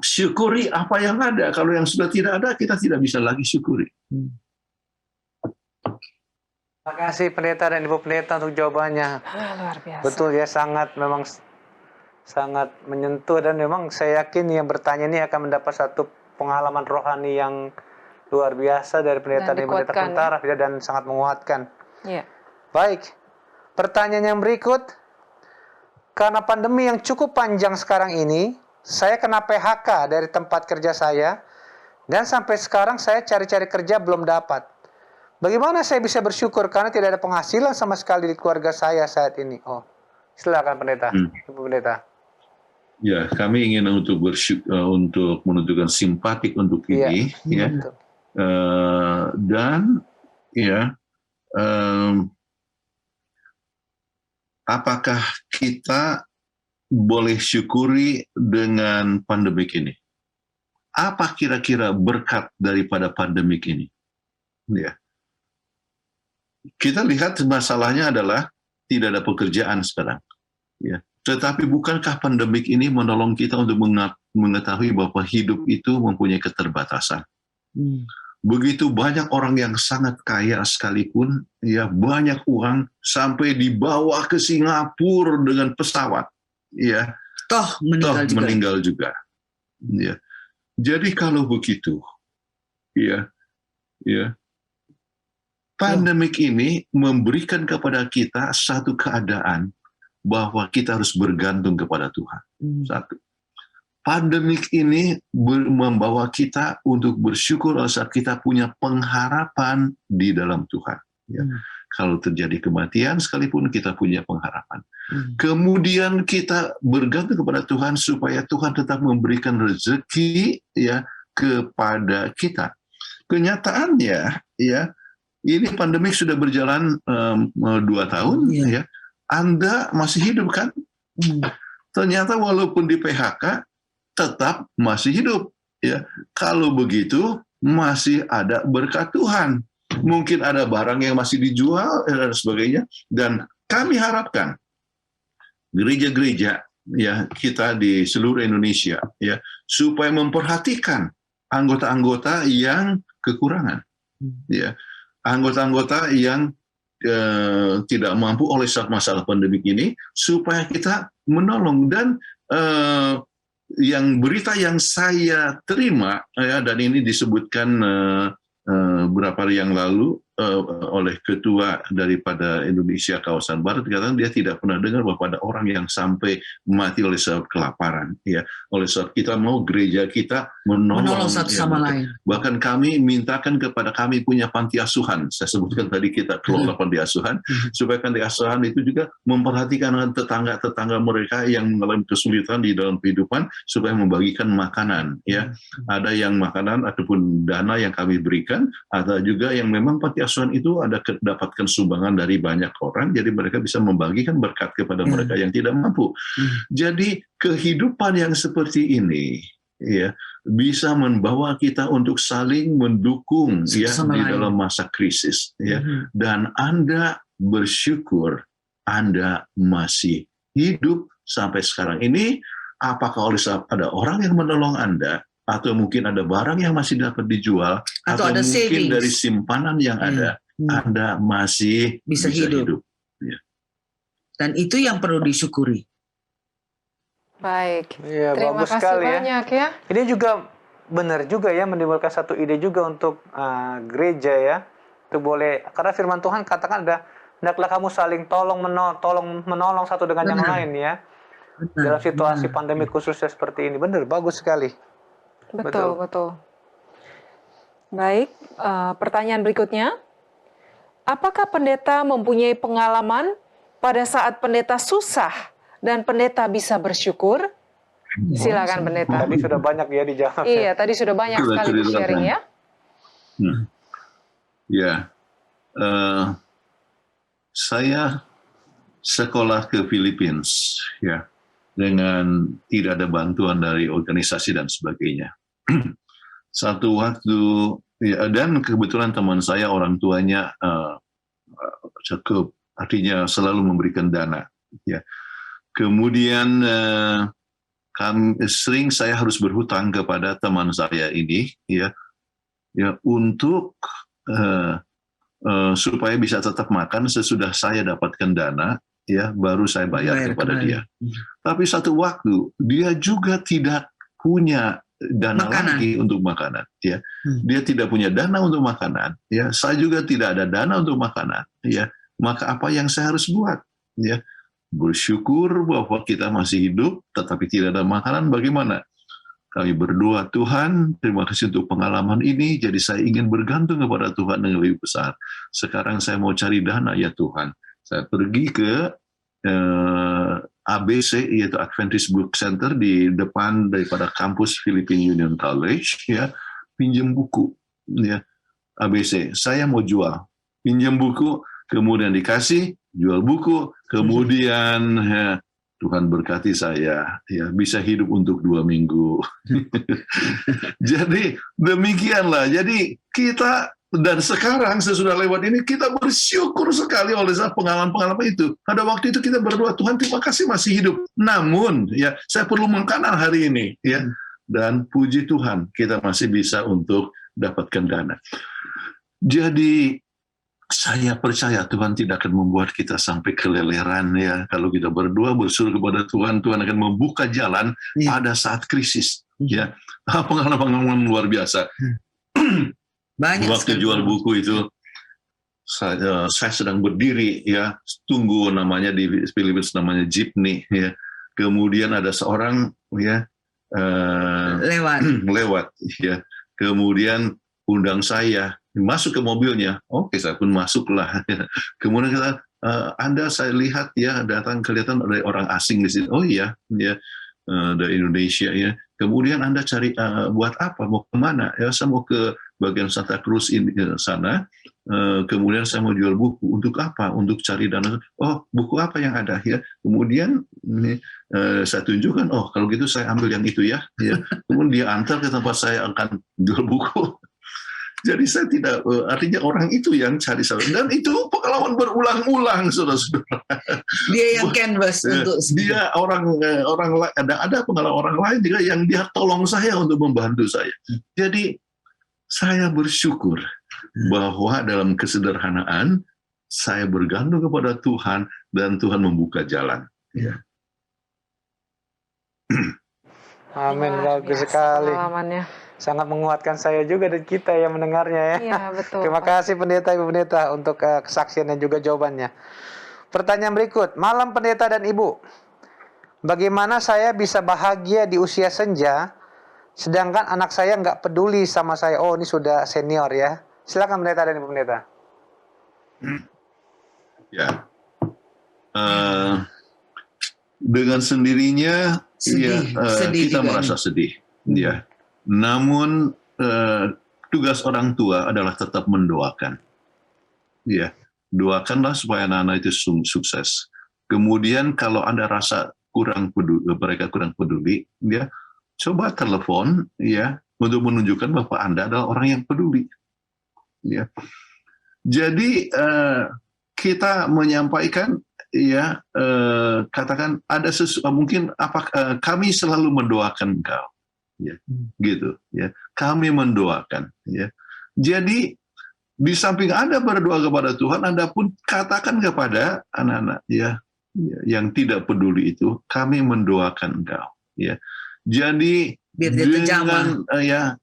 [SPEAKER 3] syukuri apa yang ada. Kalau yang sudah tidak ada, kita tidak bisa lagi syukuri.
[SPEAKER 1] Terima kasih Pendeta dan Ibu Pendeta untuk jawabannya.
[SPEAKER 2] Luar biasa.
[SPEAKER 1] Betul ya, memang sangat menyentuh, dan memang saya yakin yang bertanya ini akan mendapat satu pengalaman rohani yang luar biasa dari Pendeta dan Pendeta Kuntara, dan sangat menguatkan.
[SPEAKER 2] Ya.
[SPEAKER 1] Baik, pertanyaan yang berikut. Karena pandemi yang cukup panjang sekarang ini, saya kena PHK dari tempat kerja saya, dan sampai sekarang saya cari-cari kerja belum dapat. Bagaimana saya bisa bersyukur karena tidak ada penghasilan sama sekali di keluarga saya saat ini? Oh, silakan Pendeta, Ibu Pendeta.
[SPEAKER 3] Ya, kami ingin untuk menunjukkan simpatik untuk ini, ya. Dan, ya, apakah kita boleh syukuri dengan pandemik ini? Apa kira-kira berkat daripada pandemik ini? Ya. Kita lihat masalahnya adalah tidak ada pekerjaan sekarang. Ya. Tetapi bukankah pandemik ini menolong kita untuk mengetahui bahwa hidup itu mempunyai keterbatasan? Begitu banyak orang yang sangat kaya sekalipun, ya, banyak uang sampai dibawa ke Singapura dengan pesawat, ya, toh meninggal juga. Ya. Jadi kalau begitu, ya, pandemik ini memberikan kepada kita satu keadaan bahwa kita harus bergantung kepada Tuhan. Satu. Pandemik ini membawa kita untuk bersyukur saat kita punya pengharapan di dalam Tuhan. Ya. Kalau terjadi kematian sekalipun kita punya pengharapan. Kemudian kita bergantung kepada Tuhan supaya Tuhan tetap memberikan rezeki ya kepada kita. Kenyataannya ya, ini pandemik sudah berjalan 2 tahun ya. Anda masih hidup kan? Ternyata walaupun di PHK tetap masih hidup ya. Kalau begitu masih ada berkat Tuhan. Mungkin ada barang yang masih dijual dan sebagainya, dan kami harapkan gereja-gereja ya kita di seluruh Indonesia ya supaya memperhatikan anggota-anggota yang kekurangan ya, anggota-anggota yang tidak mampu oleh saat masalah pandemik ini, supaya kita menolong. Dan yang berita yang saya terima ya, dan ini disebutkan beberapa hari yang lalu oleh ketua daripada Indonesia kawasan Barat, dikatakan dia tidak pernah dengar bahwa ada orang yang sampai mati oleh sebab kelaparan ya, oleh sebab kita mau gereja kita menolong
[SPEAKER 4] satu sama lain.
[SPEAKER 3] Bahkan kami mintakan kepada kami punya panti asuhan, saya sebutkan tadi kita kelola panti asuhan, supaya panti asuhan itu juga memperhatikan tetangga-tetangga mereka yang mengalami kesulitan di dalam kehidupan, supaya membagikan makanan ya. Ada yang makanan ataupun dana yang kami berikan, ada juga yang memang panti asuhan itu ada dapatkan sumbangan dari banyak orang, jadi mereka bisa membagikan berkat kepada mereka yang tidak mampu. Jadi kehidupan yang seperti ini ya bisa membawa kita untuk saling mendukung ya di dalam masa krisis ya. Dan Anda bersyukur Anda masih hidup sampai sekarang ini. Apakah oleh sebab ada orang yang menolong Anda, atau mungkin ada barang yang masih dapat dijual, atau
[SPEAKER 4] ada
[SPEAKER 3] mungkin
[SPEAKER 4] savings
[SPEAKER 3] dari simpanan yang ada, Anda masih bisa hidup. Ya.
[SPEAKER 4] Dan itu yang perlu disyukuri.
[SPEAKER 2] Baik,
[SPEAKER 1] Iya,
[SPEAKER 2] terima
[SPEAKER 1] bagus
[SPEAKER 2] kasih
[SPEAKER 1] sekali ya.
[SPEAKER 2] banyak ya.
[SPEAKER 1] Ini juga benar juga ya, menimbulkan satu ide juga untuk gereja ya. Itu boleh, karena firman Tuhan katakan hendaklah kamu saling menolong satu dengan yang lain ya. Dalam situasi pandemi khususnya seperti ini. Benar, bagus sekali.
[SPEAKER 2] Betul. Baik, pertanyaan berikutnya. Apakah pendeta mempunyai pengalaman pada saat pendeta susah dan pendeta bisa bersyukur? Silakan pendeta.
[SPEAKER 1] Tadi sudah banyak ya dijawab.
[SPEAKER 2] Iya, tadi sudah banyak
[SPEAKER 3] Sudah
[SPEAKER 2] sekali
[SPEAKER 3] ceritakan.
[SPEAKER 2] sharing ya.
[SPEAKER 3] Ya, saya sekolah ke Filipina ya, dengan tidak ada bantuan dari organisasi dan sebagainya. Satu waktu ya, dan kebetulan teman saya orang tuanya cukup, artinya selalu memberikan dana ya. Kemudian sering saya harus berhutang kepada teman saya ini ya untuk supaya bisa tetap makan sesudah saya dapatkan dana ya, baru saya bayar kepada dia. Tapi satu waktu dia juga tidak punya dana lagi untuk makanan ya. Dia tidak punya dana untuk makanan ya. Saya juga tidak ada dana untuk makanan ya. Maka apa yang saya harus buat ya? Bersyukur bahwa kita masih hidup tetapi tidak ada makanan, bagaimana? Kami berdoa, Tuhan, terima kasih untuk pengalaman ini, jadi saya ingin bergantung kepada Tuhan yang lebih besar. Sekarang saya mau cari dana, ya Tuhan. Saya pergi ke ABC, yaitu Adventist Book Center, di depan daripada kampus Philippine Union College, ya, pinjam buku, ya, ABC. Saya mau jual, pinjam buku, kemudian dikasih, jual buku, kemudian ya, Tuhan berkati saya, ya, bisa hidup untuk 2 minggu. Jadi demikianlah. Jadi kita, dan sekarang sesudah lewat ini, kita bersyukur sekali oleh pengalaman-pengalaman itu. Pada waktu itu kita berdoa, Tuhan terima kasih masih hidup. Namun, ya, saya perlu makanan hari ini, ya. Dan puji Tuhan, kita masih bisa untuk dapatkan dana. Jadi saya percaya Tuhan tidak akan membuat kita sampai keleleran ya. Kalau kita berdoa bersuruh kepada Tuhan, Tuhan akan membuka jalan pada saat krisis. Ya, pengalaman luar biasa.
[SPEAKER 4] Banyak
[SPEAKER 3] waktu jual buku itu, saya sedang berdiri ya, tunggu namanya di Filipina namanya jeepney ya. Kemudian ada seorang ya lewat ya. Kemudian undang saya masuk ke mobilnya. Oke, saya pun masuklah. Kemudian kita, Anda saya lihat ya datang kelihatan ada orang asing di sini. Oh iya, ya dari Indonesia ya. Kemudian Anda cari buat apa? Mau kemana? Ya saya mau ke bagian Santa Cruz ini sana. Kemudian saya mau jual buku. Untuk apa? Untuk cari dana. Oh, buku apa yang ada ya? Kemudian ini, saya tunjukkan. Oh, kalau gitu saya ambil yang itu ya. Ya. Kemudian dia antar ke tempat saya akan jual buku. Jadi saya tidak, artinya orang itu yang cari saya. Dan itu pengalaman berulang-ulang, saudara-saudara.
[SPEAKER 4] Dia yang canvas untuk
[SPEAKER 3] Dia orang ada pengalaman orang lain juga yang dia tolong saya untuk membantu saya. Jadi saya bersyukur bahwa dalam kesederhanaan saya bergantung kepada Tuhan dan Tuhan membuka jalan. Ya.
[SPEAKER 1] Amin,
[SPEAKER 2] Luar
[SPEAKER 1] bagus
[SPEAKER 2] biasa
[SPEAKER 1] sekali.
[SPEAKER 2] pengalamannya.
[SPEAKER 1] Sangat menguatkan saya juga dan kita yang mendengarnya ya.
[SPEAKER 2] Iya, betul.
[SPEAKER 1] Terima kasih pendeta, Ibu Pendeta untuk kesaksian dan juga jawabannya. Pertanyaan berikut, malam pendeta dan Ibu. Bagaimana saya bisa bahagia di usia senja, sedangkan anak saya nggak peduli sama saya? Oh, ini sudah senior ya. Silakan pendeta dan Ibu Pendeta.
[SPEAKER 3] Ya. Dengan sendirinya
[SPEAKER 4] Sedih,
[SPEAKER 3] ya,
[SPEAKER 4] sedih
[SPEAKER 3] kita
[SPEAKER 4] juga
[SPEAKER 3] merasa sedih. Ya. Namun tugas orang tua adalah tetap mendoakan. Ya, doakanlah supaya anak-anak itu sukses. Kemudian kalau Anda rasa mereka kurang peduli, ya, coba telepon ya untuk menunjukkan bahwa Anda adalah orang yang peduli. Ya. Jadi kita menyampaikan ya katakan ada mungkin kami selalu mendoakan engkau. Ya, gitu ya. Kami mendoakan ya. Jadi di samping Anda berdoa kepada Tuhan, Anda pun katakan kepada anak-anak ya yang tidak peduli itu, kami mendoakan engkau ya. Jadi
[SPEAKER 4] biar dia terjamah.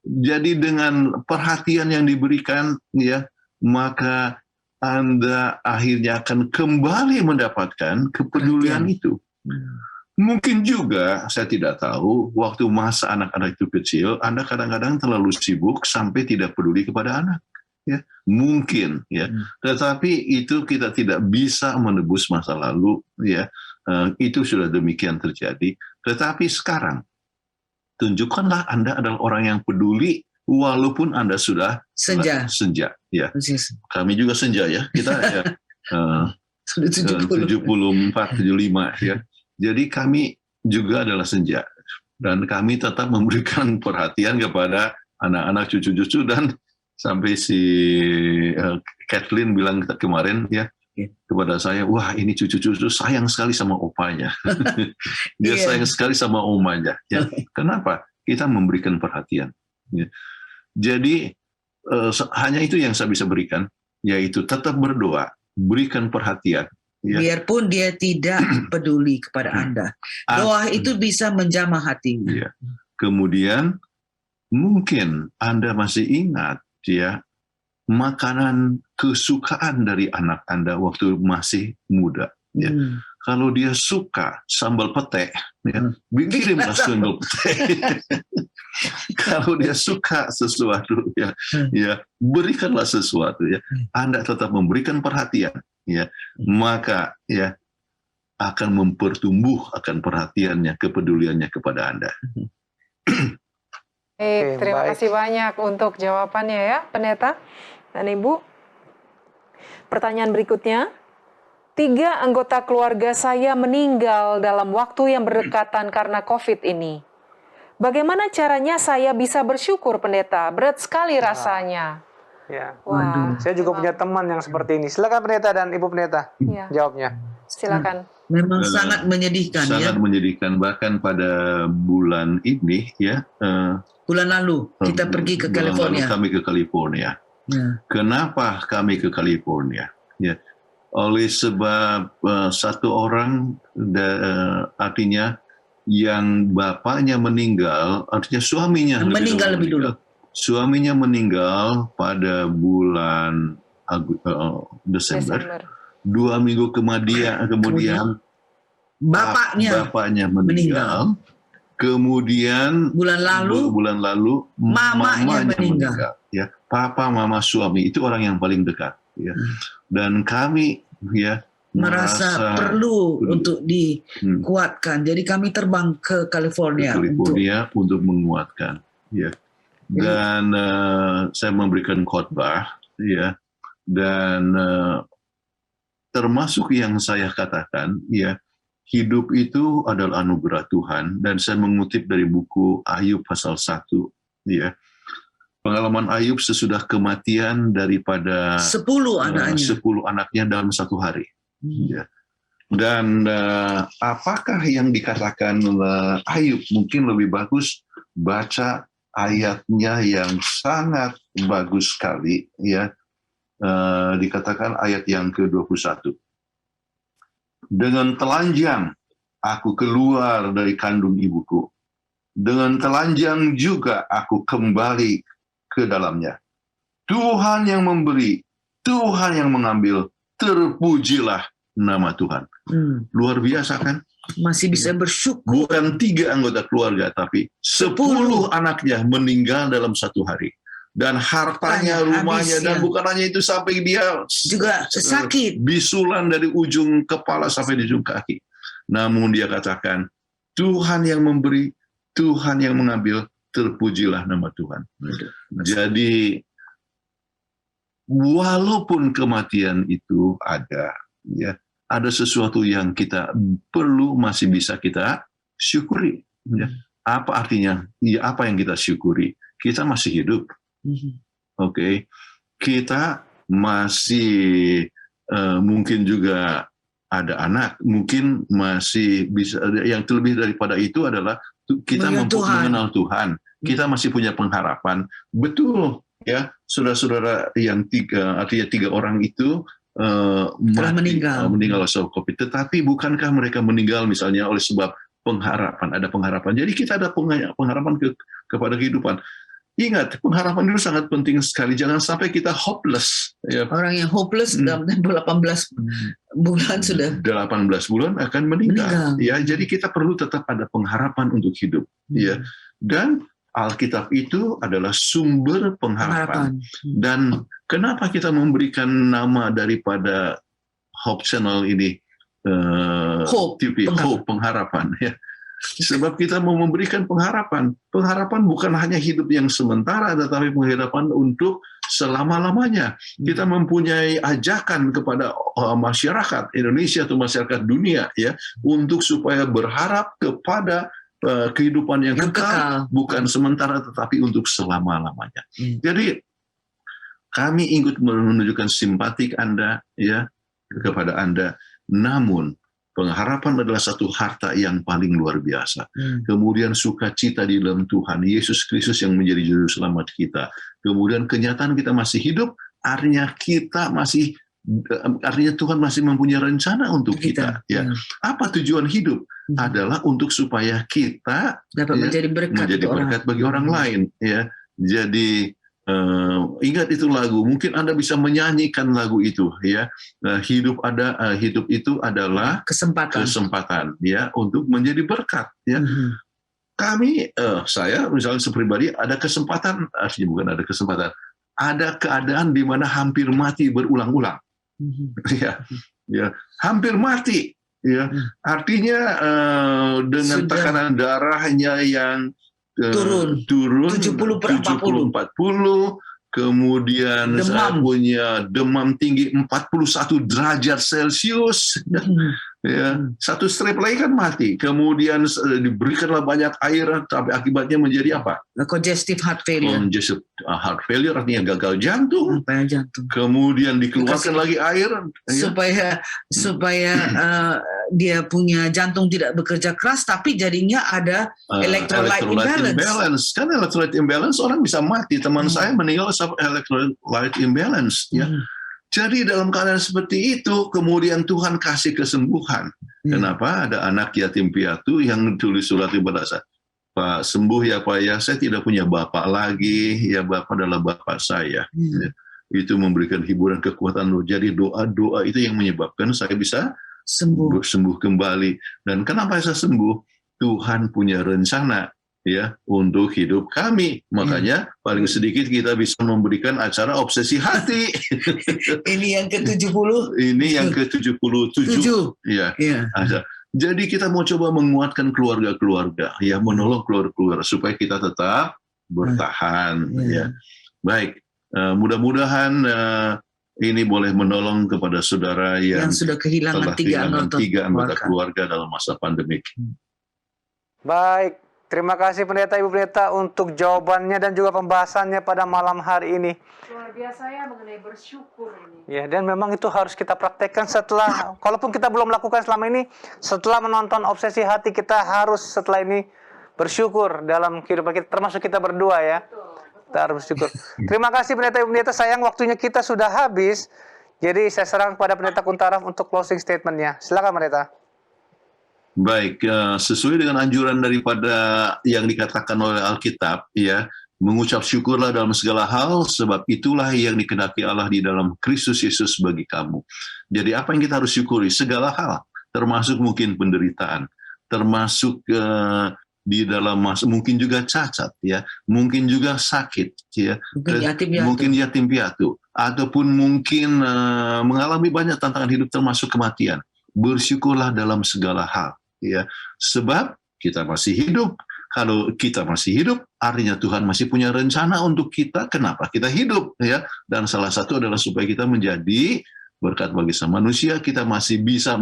[SPEAKER 3] Jadi dengan perhatian yang diberikan ya, maka Anda akhirnya akan kembali mendapatkan kepedulian itu. Mungkin juga, saya tidak tahu, waktu masa anak-anak itu kecil, Anda kadang-kadang terlalu sibuk sampai tidak peduli kepada anak. Ya, mungkin, ya. Tetapi itu kita tidak bisa menebus masa lalu, ya. Itu sudah demikian terjadi. Tetapi sekarang, tunjukkanlah Anda adalah orang yang peduli, walaupun Anda sudah
[SPEAKER 4] senja.
[SPEAKER 3] Ya. Kami juga senja, ya. Kita ya,
[SPEAKER 4] Sudah
[SPEAKER 3] 74, 75, ya. Jadi kami juga adalah senja dan kami tetap memberikan perhatian kepada anak-anak cucu-cucu dan sampai si Kathleen bilang kemarin ya kepada saya, wah ini cucu-cucu sayang sekali sama opanya. Dia sayang sekali sama omanya. Ya. Kenapa? Kita memberikan perhatian. Ya. Jadi hanya itu yang saya bisa berikan, yaitu tetap berdoa, berikan perhatian. Ya.
[SPEAKER 4] Biarpun dia tidak peduli kepada Anda. Doa itu bisa menjamah hatinya.
[SPEAKER 3] Ya. Kemudian mungkin Anda masih ingat ya makanan kesukaan dari anak Anda waktu masih muda. Ya. Kalau dia suka sambal pete, ya, kirimlah sambal pete. Kalau dia suka sesuatu, ya berikanlah sesuatu. Ya. Anda tetap memberikan perhatian. Ya, maka ya akan mempertumbuh akan perhatiannya, kepeduliannya kepada Anda.
[SPEAKER 2] Terima kasih banyak untuk jawabannya ya, Pendeta dan Ibu. Pertanyaan berikutnya, 3 anggota keluarga saya meninggal dalam waktu yang berdekatan karena COVID ini. Bagaimana caranya saya bisa bersyukur, Pendeta? Berat sekali rasanya.
[SPEAKER 1] Ya.
[SPEAKER 2] Wah,
[SPEAKER 1] saya juga punya teman yang seperti ini. Silakan pendeta dan Ibu Pendeta jawabnya.
[SPEAKER 2] Silakan.
[SPEAKER 4] Memang sangat menyedihkan
[SPEAKER 3] sangat menyedihkan. Bahkan pada bulan ini ya
[SPEAKER 4] bulan lalu kita pergi ke California.
[SPEAKER 3] Kami ke California. Kenapa kami ke California? Ya, oleh sebab satu orang artinya yang bapaknya meninggal, artinya suaminya
[SPEAKER 4] meninggal lebih dulu.
[SPEAKER 3] Suaminya meninggal pada bulan Desember. 2 minggu kemudian bapaknya meninggal. Kemudian
[SPEAKER 4] Bulan lalu
[SPEAKER 3] bulan lalu
[SPEAKER 4] mamanya meninggal.
[SPEAKER 3] Ya, papa, mama, suami itu orang yang paling dekat. Ya, dan kami ya
[SPEAKER 4] merasa perlu untuk dikuatkan. Jadi kami terbang ke California,
[SPEAKER 3] untuk menguatkan. Ya, dan saya memberikan khotbah. Ya, dan termasuk yang saya katakan, ya. Hidup itu adalah anugerah Tuhan, dan saya mengutip dari buku Ayub pasal 1, ya. Pengalaman Ayub sesudah kematian daripada
[SPEAKER 4] 10
[SPEAKER 3] anaknya dalam 1 hari. Ya. Dan apakah yang dikatakan Ayub, mungkin lebih bagus baca ayatnya yang sangat bagus sekali, ya. Dikatakan ayat yang ke-21. Dengan telanjang aku keluar dari kandung ibuku. Dengan telanjang juga aku kembali ke dalamnya. Tuhan yang memberi, Tuhan yang mengambil, terpujilah nama Tuhan. Luar biasa kan?
[SPEAKER 4] Masih bisa bersyukur.
[SPEAKER 3] Bukan 3 anggota keluarga, tapi 10 anaknya meninggal dalam 1 hari. Dan hartanya, rumahnya, dan bukan hanya itu, sampai dia
[SPEAKER 4] juga sakit,
[SPEAKER 3] bisulan dari ujung kepala sampai di ujung kaki. Namun dia katakan, Tuhan yang memberi, Tuhan yang mengambil, terpujilah nama Tuhan. Jadi walaupun kematian itu ada, ya, ada sesuatu yang kita perlu masih bisa kita syukuri. Ya. Apa artinya? Ya, apa yang kita syukuri? Kita masih hidup. Oke, kita masih mungkin juga ada anak, mungkin masih bisa. Yang terlebih daripada itu adalah kita mengenal Tuhan, kita masih punya pengharapan. Betul, ya, saudara-saudara yang artinya 3 orang itu
[SPEAKER 4] telah meninggal
[SPEAKER 3] oleh sebab COVID. Tetapi bukankah mereka meninggal misalnya oleh sebab pengharapan? Ada pengharapan. Jadi kita ada pengharapan kepada kehidupan. Ingat, pengharapan itu sangat penting sekali. Jangan sampai kita hopeless. Ya.
[SPEAKER 4] Orang yang hopeless dalam tempo 18 bulan sudah
[SPEAKER 3] 18 bulan akan meninggal. Ya, jadi kita perlu tetap ada pengharapan untuk hidup. Ya. Dan Alkitab itu adalah sumber pengharapan. Dan kenapa kita memberikan nama daripada Hope Channel ini? TV, Hope, pengharapan. Ya. Sebab kita mau memberikan pengharapan. Pengharapan bukan hanya hidup yang sementara, tetapi pengharapan untuk selama-lamanya. Kita mempunyai ajakan kepada masyarakat Indonesia atau masyarakat dunia, ya, untuk supaya berharap kepada kehidupan yang kekal, bukan sementara, tetapi untuk selama-lamanya. Jadi kami ingin menunjukkan simpatik Anda, ya, kepada Anda. Namun pengharapan adalah satu harta yang paling luar biasa. Kemudian sukacita di dalam Tuhan, Yesus Kristus yang menjadi juru selamat kita. Kemudian kenyataan kita masih hidup, artinya Tuhan masih mempunyai rencana untuk kita. Ya. Apa tujuan hidup? Adalah untuk supaya kita
[SPEAKER 4] dapat menjadi berkat
[SPEAKER 3] bagi orang lain. Ya. Jadi ingat itu lagu, mungkin Anda bisa menyanyikan lagu itu, ya. Hidup itu adalah kesempatan, ya, untuk menjadi berkat, ya. Saya misalnya sepribadi ada kesempatan, artinya bukan ada kesempatan, ada keadaan di mana hampir mati berulang-ulang, ya, hampir mati, ya. Artinya dengan tekanan darahnya yang turun 70/40, kemudian saya punya demam tinggi 41 derajat Celcius, ya, satu strip lagi kan mati, kemudian diberikanlah banyak air, tapi akibatnya menjadi apa?
[SPEAKER 4] Congestive heart failure.
[SPEAKER 3] Congestive heart failure artinya gagal jantung. Kemudian dikeluarkan lagi air
[SPEAKER 4] supaya dia punya jantung tidak bekerja keras, tapi jadinya ada electrolyte imbalance.
[SPEAKER 3] Kan electrolyte imbalance orang bisa mati. Teman saya meninggal sebab electrolyte imbalance. Ya. Jadi dalam keadaan seperti itu, kemudian Tuhan kasih kesembuhan. Kenapa? Ada anak yatim piatu yang tulis surat kepada saya. Pak, sembuh ya Pak ya, saya tidak punya bapak lagi, ya Bapak adalah bapak saya. Ya. Itu memberikan hiburan, kekuatan. Jadi doa-doa itu yang menyebabkan saya bisa sembuh kembali. Dan kenapa saya sembuh? Tuhan punya rencana ya untuk hidup kami. Makanya paling sedikit kita bisa memberikan acara obsesi hati.
[SPEAKER 4] Ini yang ke-70.
[SPEAKER 3] Ini yang ke-77.
[SPEAKER 4] 7.
[SPEAKER 3] Ya.
[SPEAKER 4] Iya.
[SPEAKER 3] Jadi kita mau coba menguatkan keluarga-keluarga, ya, menolong keluarga-keluarga supaya kita tetap bertahan. Ya. Baik, mudah-mudahan ini boleh menolong kepada saudara yang
[SPEAKER 4] sudah kehilangan
[SPEAKER 3] telah kehilangan 3 anggota
[SPEAKER 4] keluarga.
[SPEAKER 3] keluarga dalam masa pandemik.
[SPEAKER 1] Baik, terima kasih Pendeta Ibu Pendeta untuk jawabannya dan juga pembahasannya pada malam hari ini.
[SPEAKER 2] Luar biasa ya mengenai bersyukur ini.
[SPEAKER 1] Ya, dan memang itu harus kita praktekkan setelah, kalaupun kita belum lakukan selama ini, setelah menonton Obsesi Hati, kita harus setelah ini bersyukur dalam kehidupan kita, termasuk kita berdua ya. Kita harus bersyukur. Terima kasih Pendeta Ibu Pendeta, sayang waktunya kita sudah habis. Jadi saya serahkan kepada Pendeta Kuntaraf untuk closing statement-nya. Silakan Pendeta.
[SPEAKER 3] Baik, sesuai dengan anjuran daripada yang dikatakan oleh Alkitab, ya, mengucap syukurlah dalam segala hal, sebab itulah yang dikehendaki Allah di dalam Kristus Yesus bagi kamu. Jadi apa yang kita harus syukuri? Segala hal, termasuk mungkin penderitaan, termasuk di dalam mungkin juga cacat, ya, mungkin juga sakit, ya, mungkin yatim piatu, ataupun mungkin mengalami banyak tantangan hidup termasuk kematian. Bersyukurlah dalam segala hal, ya, sebab kita masih hidup. Kalau kita masih hidup, artinya Tuhan masih punya rencana untuk kita. Kenapa kita hidup, ya? Dan salah satu adalah supaya kita menjadi berkat bagi sama manusia. Kita masih bisa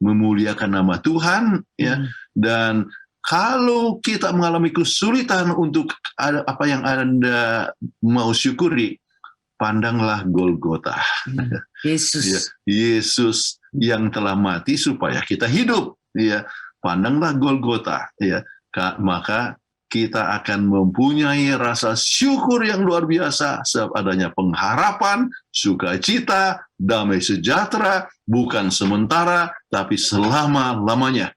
[SPEAKER 3] memuliakan nama Tuhan, ya. Dan kalau kita mengalami kesulitan untuk apa yang Anda mau syukuri, pandanglah Golgota.
[SPEAKER 4] Yesus.
[SPEAKER 3] Ya, Yesus yang telah mati supaya kita hidup. Ya, pandanglah Golgota. Ya, maka kita akan mempunyai rasa syukur yang luar biasa sebab adanya pengharapan, sukacita, damai sejahtera, bukan sementara, tapi selama-lamanya.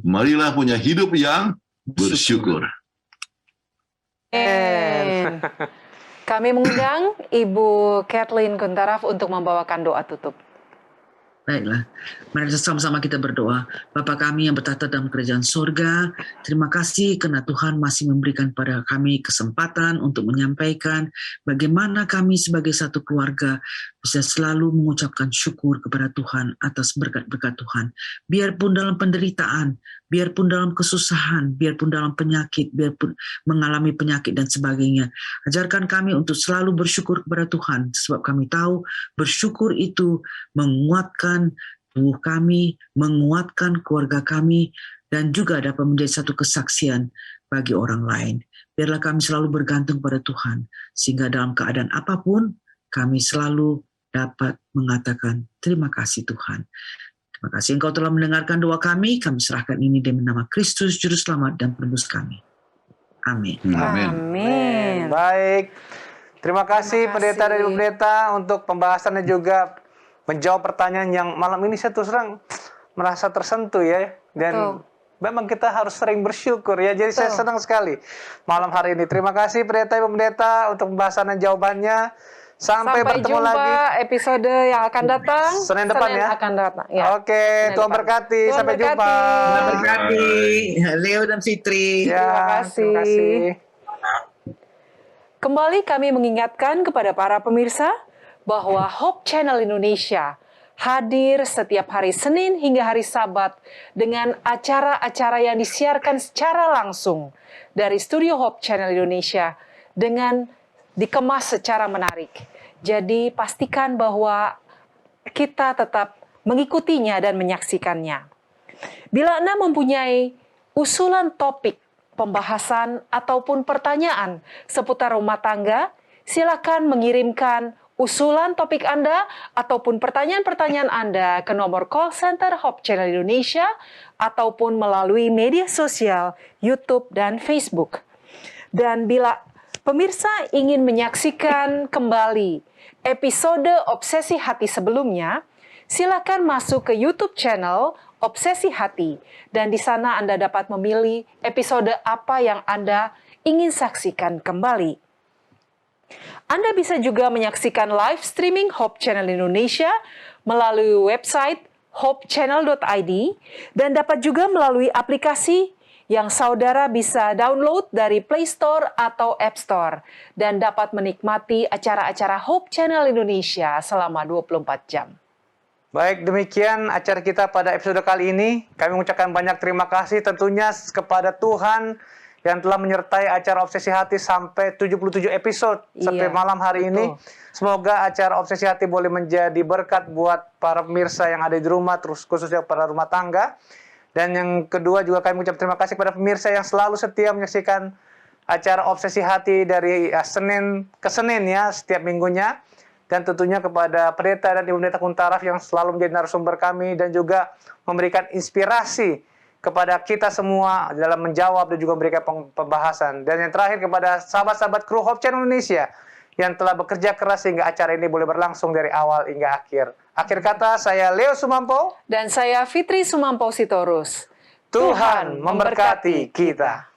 [SPEAKER 3] Marilah punya hidup yang bersyukur.
[SPEAKER 2] Amen. Kami mengundang Ibu Kathleen Kuntaraf untuk membawakan doa tutup.
[SPEAKER 4] Baiklah, mari sama-sama kita berdoa. Bapa kami yang bertahta dalam kerajaan surga, terima kasih karena Tuhan masih memberikan pada kami kesempatan untuk menyampaikan bagaimana kami sebagai satu keluarga bisa selalu mengucapkan syukur kepada Tuhan atas berkat-berkat Tuhan. Biarpun dalam penderitaan, biarpun dalam kesusahan, biarpun dalam penyakit, biarpun mengalami penyakit dan sebagainya. Ajarkan kami untuk selalu bersyukur kepada Tuhan, sebab kami tahu bersyukur itu menguatkan tubuh kami, menguatkan keluarga kami, dan juga dapat menjadi satu kesaksian bagi orang lain. Biarlah kami selalu bergantung pada Tuhan, sehingga dalam keadaan apapun, kami selalu dapat mengatakan, terima kasih Tuhan. Terima kasih Engkau telah mendengarkan doa kami serahkan ini demi nama Kristus, Juru Selamat dan Penebus kami. Amin.
[SPEAKER 2] Amin.
[SPEAKER 1] Baik, terima kasih Pendeta dan Ibu Pendeta untuk pembahasannya juga menjawab pertanyaan yang malam ini saya terus terang merasa tersentuh ya. Dan memang kita harus sering bersyukur ya. Jadi saya senang sekali malam hari ini. Terima kasih Pendeta Ibu Pendeta untuk pembahasan dan jawabannya. Sampai bertemu
[SPEAKER 2] jumpa
[SPEAKER 1] lagi
[SPEAKER 2] episode yang akan datang.
[SPEAKER 1] Senin depan ya.
[SPEAKER 2] Akan datang. Ya.
[SPEAKER 1] Oke, Tuhan berkati.
[SPEAKER 2] Tuhan
[SPEAKER 1] Sampai
[SPEAKER 2] berkati.
[SPEAKER 1] jumpa.
[SPEAKER 4] Tuhan berkati. Leo dan Fitri.
[SPEAKER 1] Ya,
[SPEAKER 2] Terima kasih. Kembali kami mengingatkan kepada para pemirsa bahwa Hope Channel Indonesia hadir setiap hari Senin hingga hari Sabat dengan acara-acara yang disiarkan secara langsung dari studio Hope Channel Indonesia dengan dikemas secara menarik. Jadi pastikan bahwa kita tetap mengikutinya dan menyaksikannya. Bila Anda mempunyai usulan topik, pembahasan, ataupun pertanyaan seputar rumah tangga, silakan mengirimkan usulan topik Anda ataupun pertanyaan-pertanyaan Anda ke nomor call center Hope Channel Indonesia ataupun melalui media sosial YouTube dan Facebook. Dan bila pemirsa ingin menyaksikan kembali episode Obsesi Hati sebelumnya, silakan masuk ke YouTube channel Obsesi Hati dan di sana Anda dapat memilih episode apa yang Anda ingin saksikan kembali. Anda bisa juga menyaksikan live streaming Hope Channel Indonesia melalui website hopechannel.id dan dapat juga melalui aplikasi yang saudara bisa download dari Play Store atau App Store dan dapat menikmati acara-acara Hope Channel Indonesia selama 24 jam.
[SPEAKER 1] Baik, demikian acara kita pada episode kali ini. Kami mengucapkan banyak terima kasih tentunya kepada Tuhan yang telah menyertai acara Obsesi Hati sampai 77 episode sampai
[SPEAKER 2] Iya,
[SPEAKER 1] malam hari
[SPEAKER 2] betul.
[SPEAKER 1] ini. Semoga acara Obsesi Hati boleh menjadi berkat buat para pemirsa yang ada di rumah, terus khususnya para rumah tangga. Dan yang kedua juga kami mengucapkan terima kasih kepada pemirsa yang selalu setia menyaksikan acara Obsesi Hati dari Senin ke Senin ya, setiap minggunya. Dan tentunya kepada pendeta dan ibu pendeta Kuntaraf yang selalu menjadi narasumber kami dan juga memberikan inspirasi kepada kita semua dalam menjawab dan juga memberikan pembahasan. Dan yang terakhir kepada sahabat-sahabat kru Hope Channel Indonesia yang telah bekerja keras sehingga acara ini boleh berlangsung dari awal hingga akhir. Akhir kata, saya Leo Sumampo.
[SPEAKER 2] Dan saya Fitri Sumampo Sitorus.
[SPEAKER 1] Tuhan memberkati kita.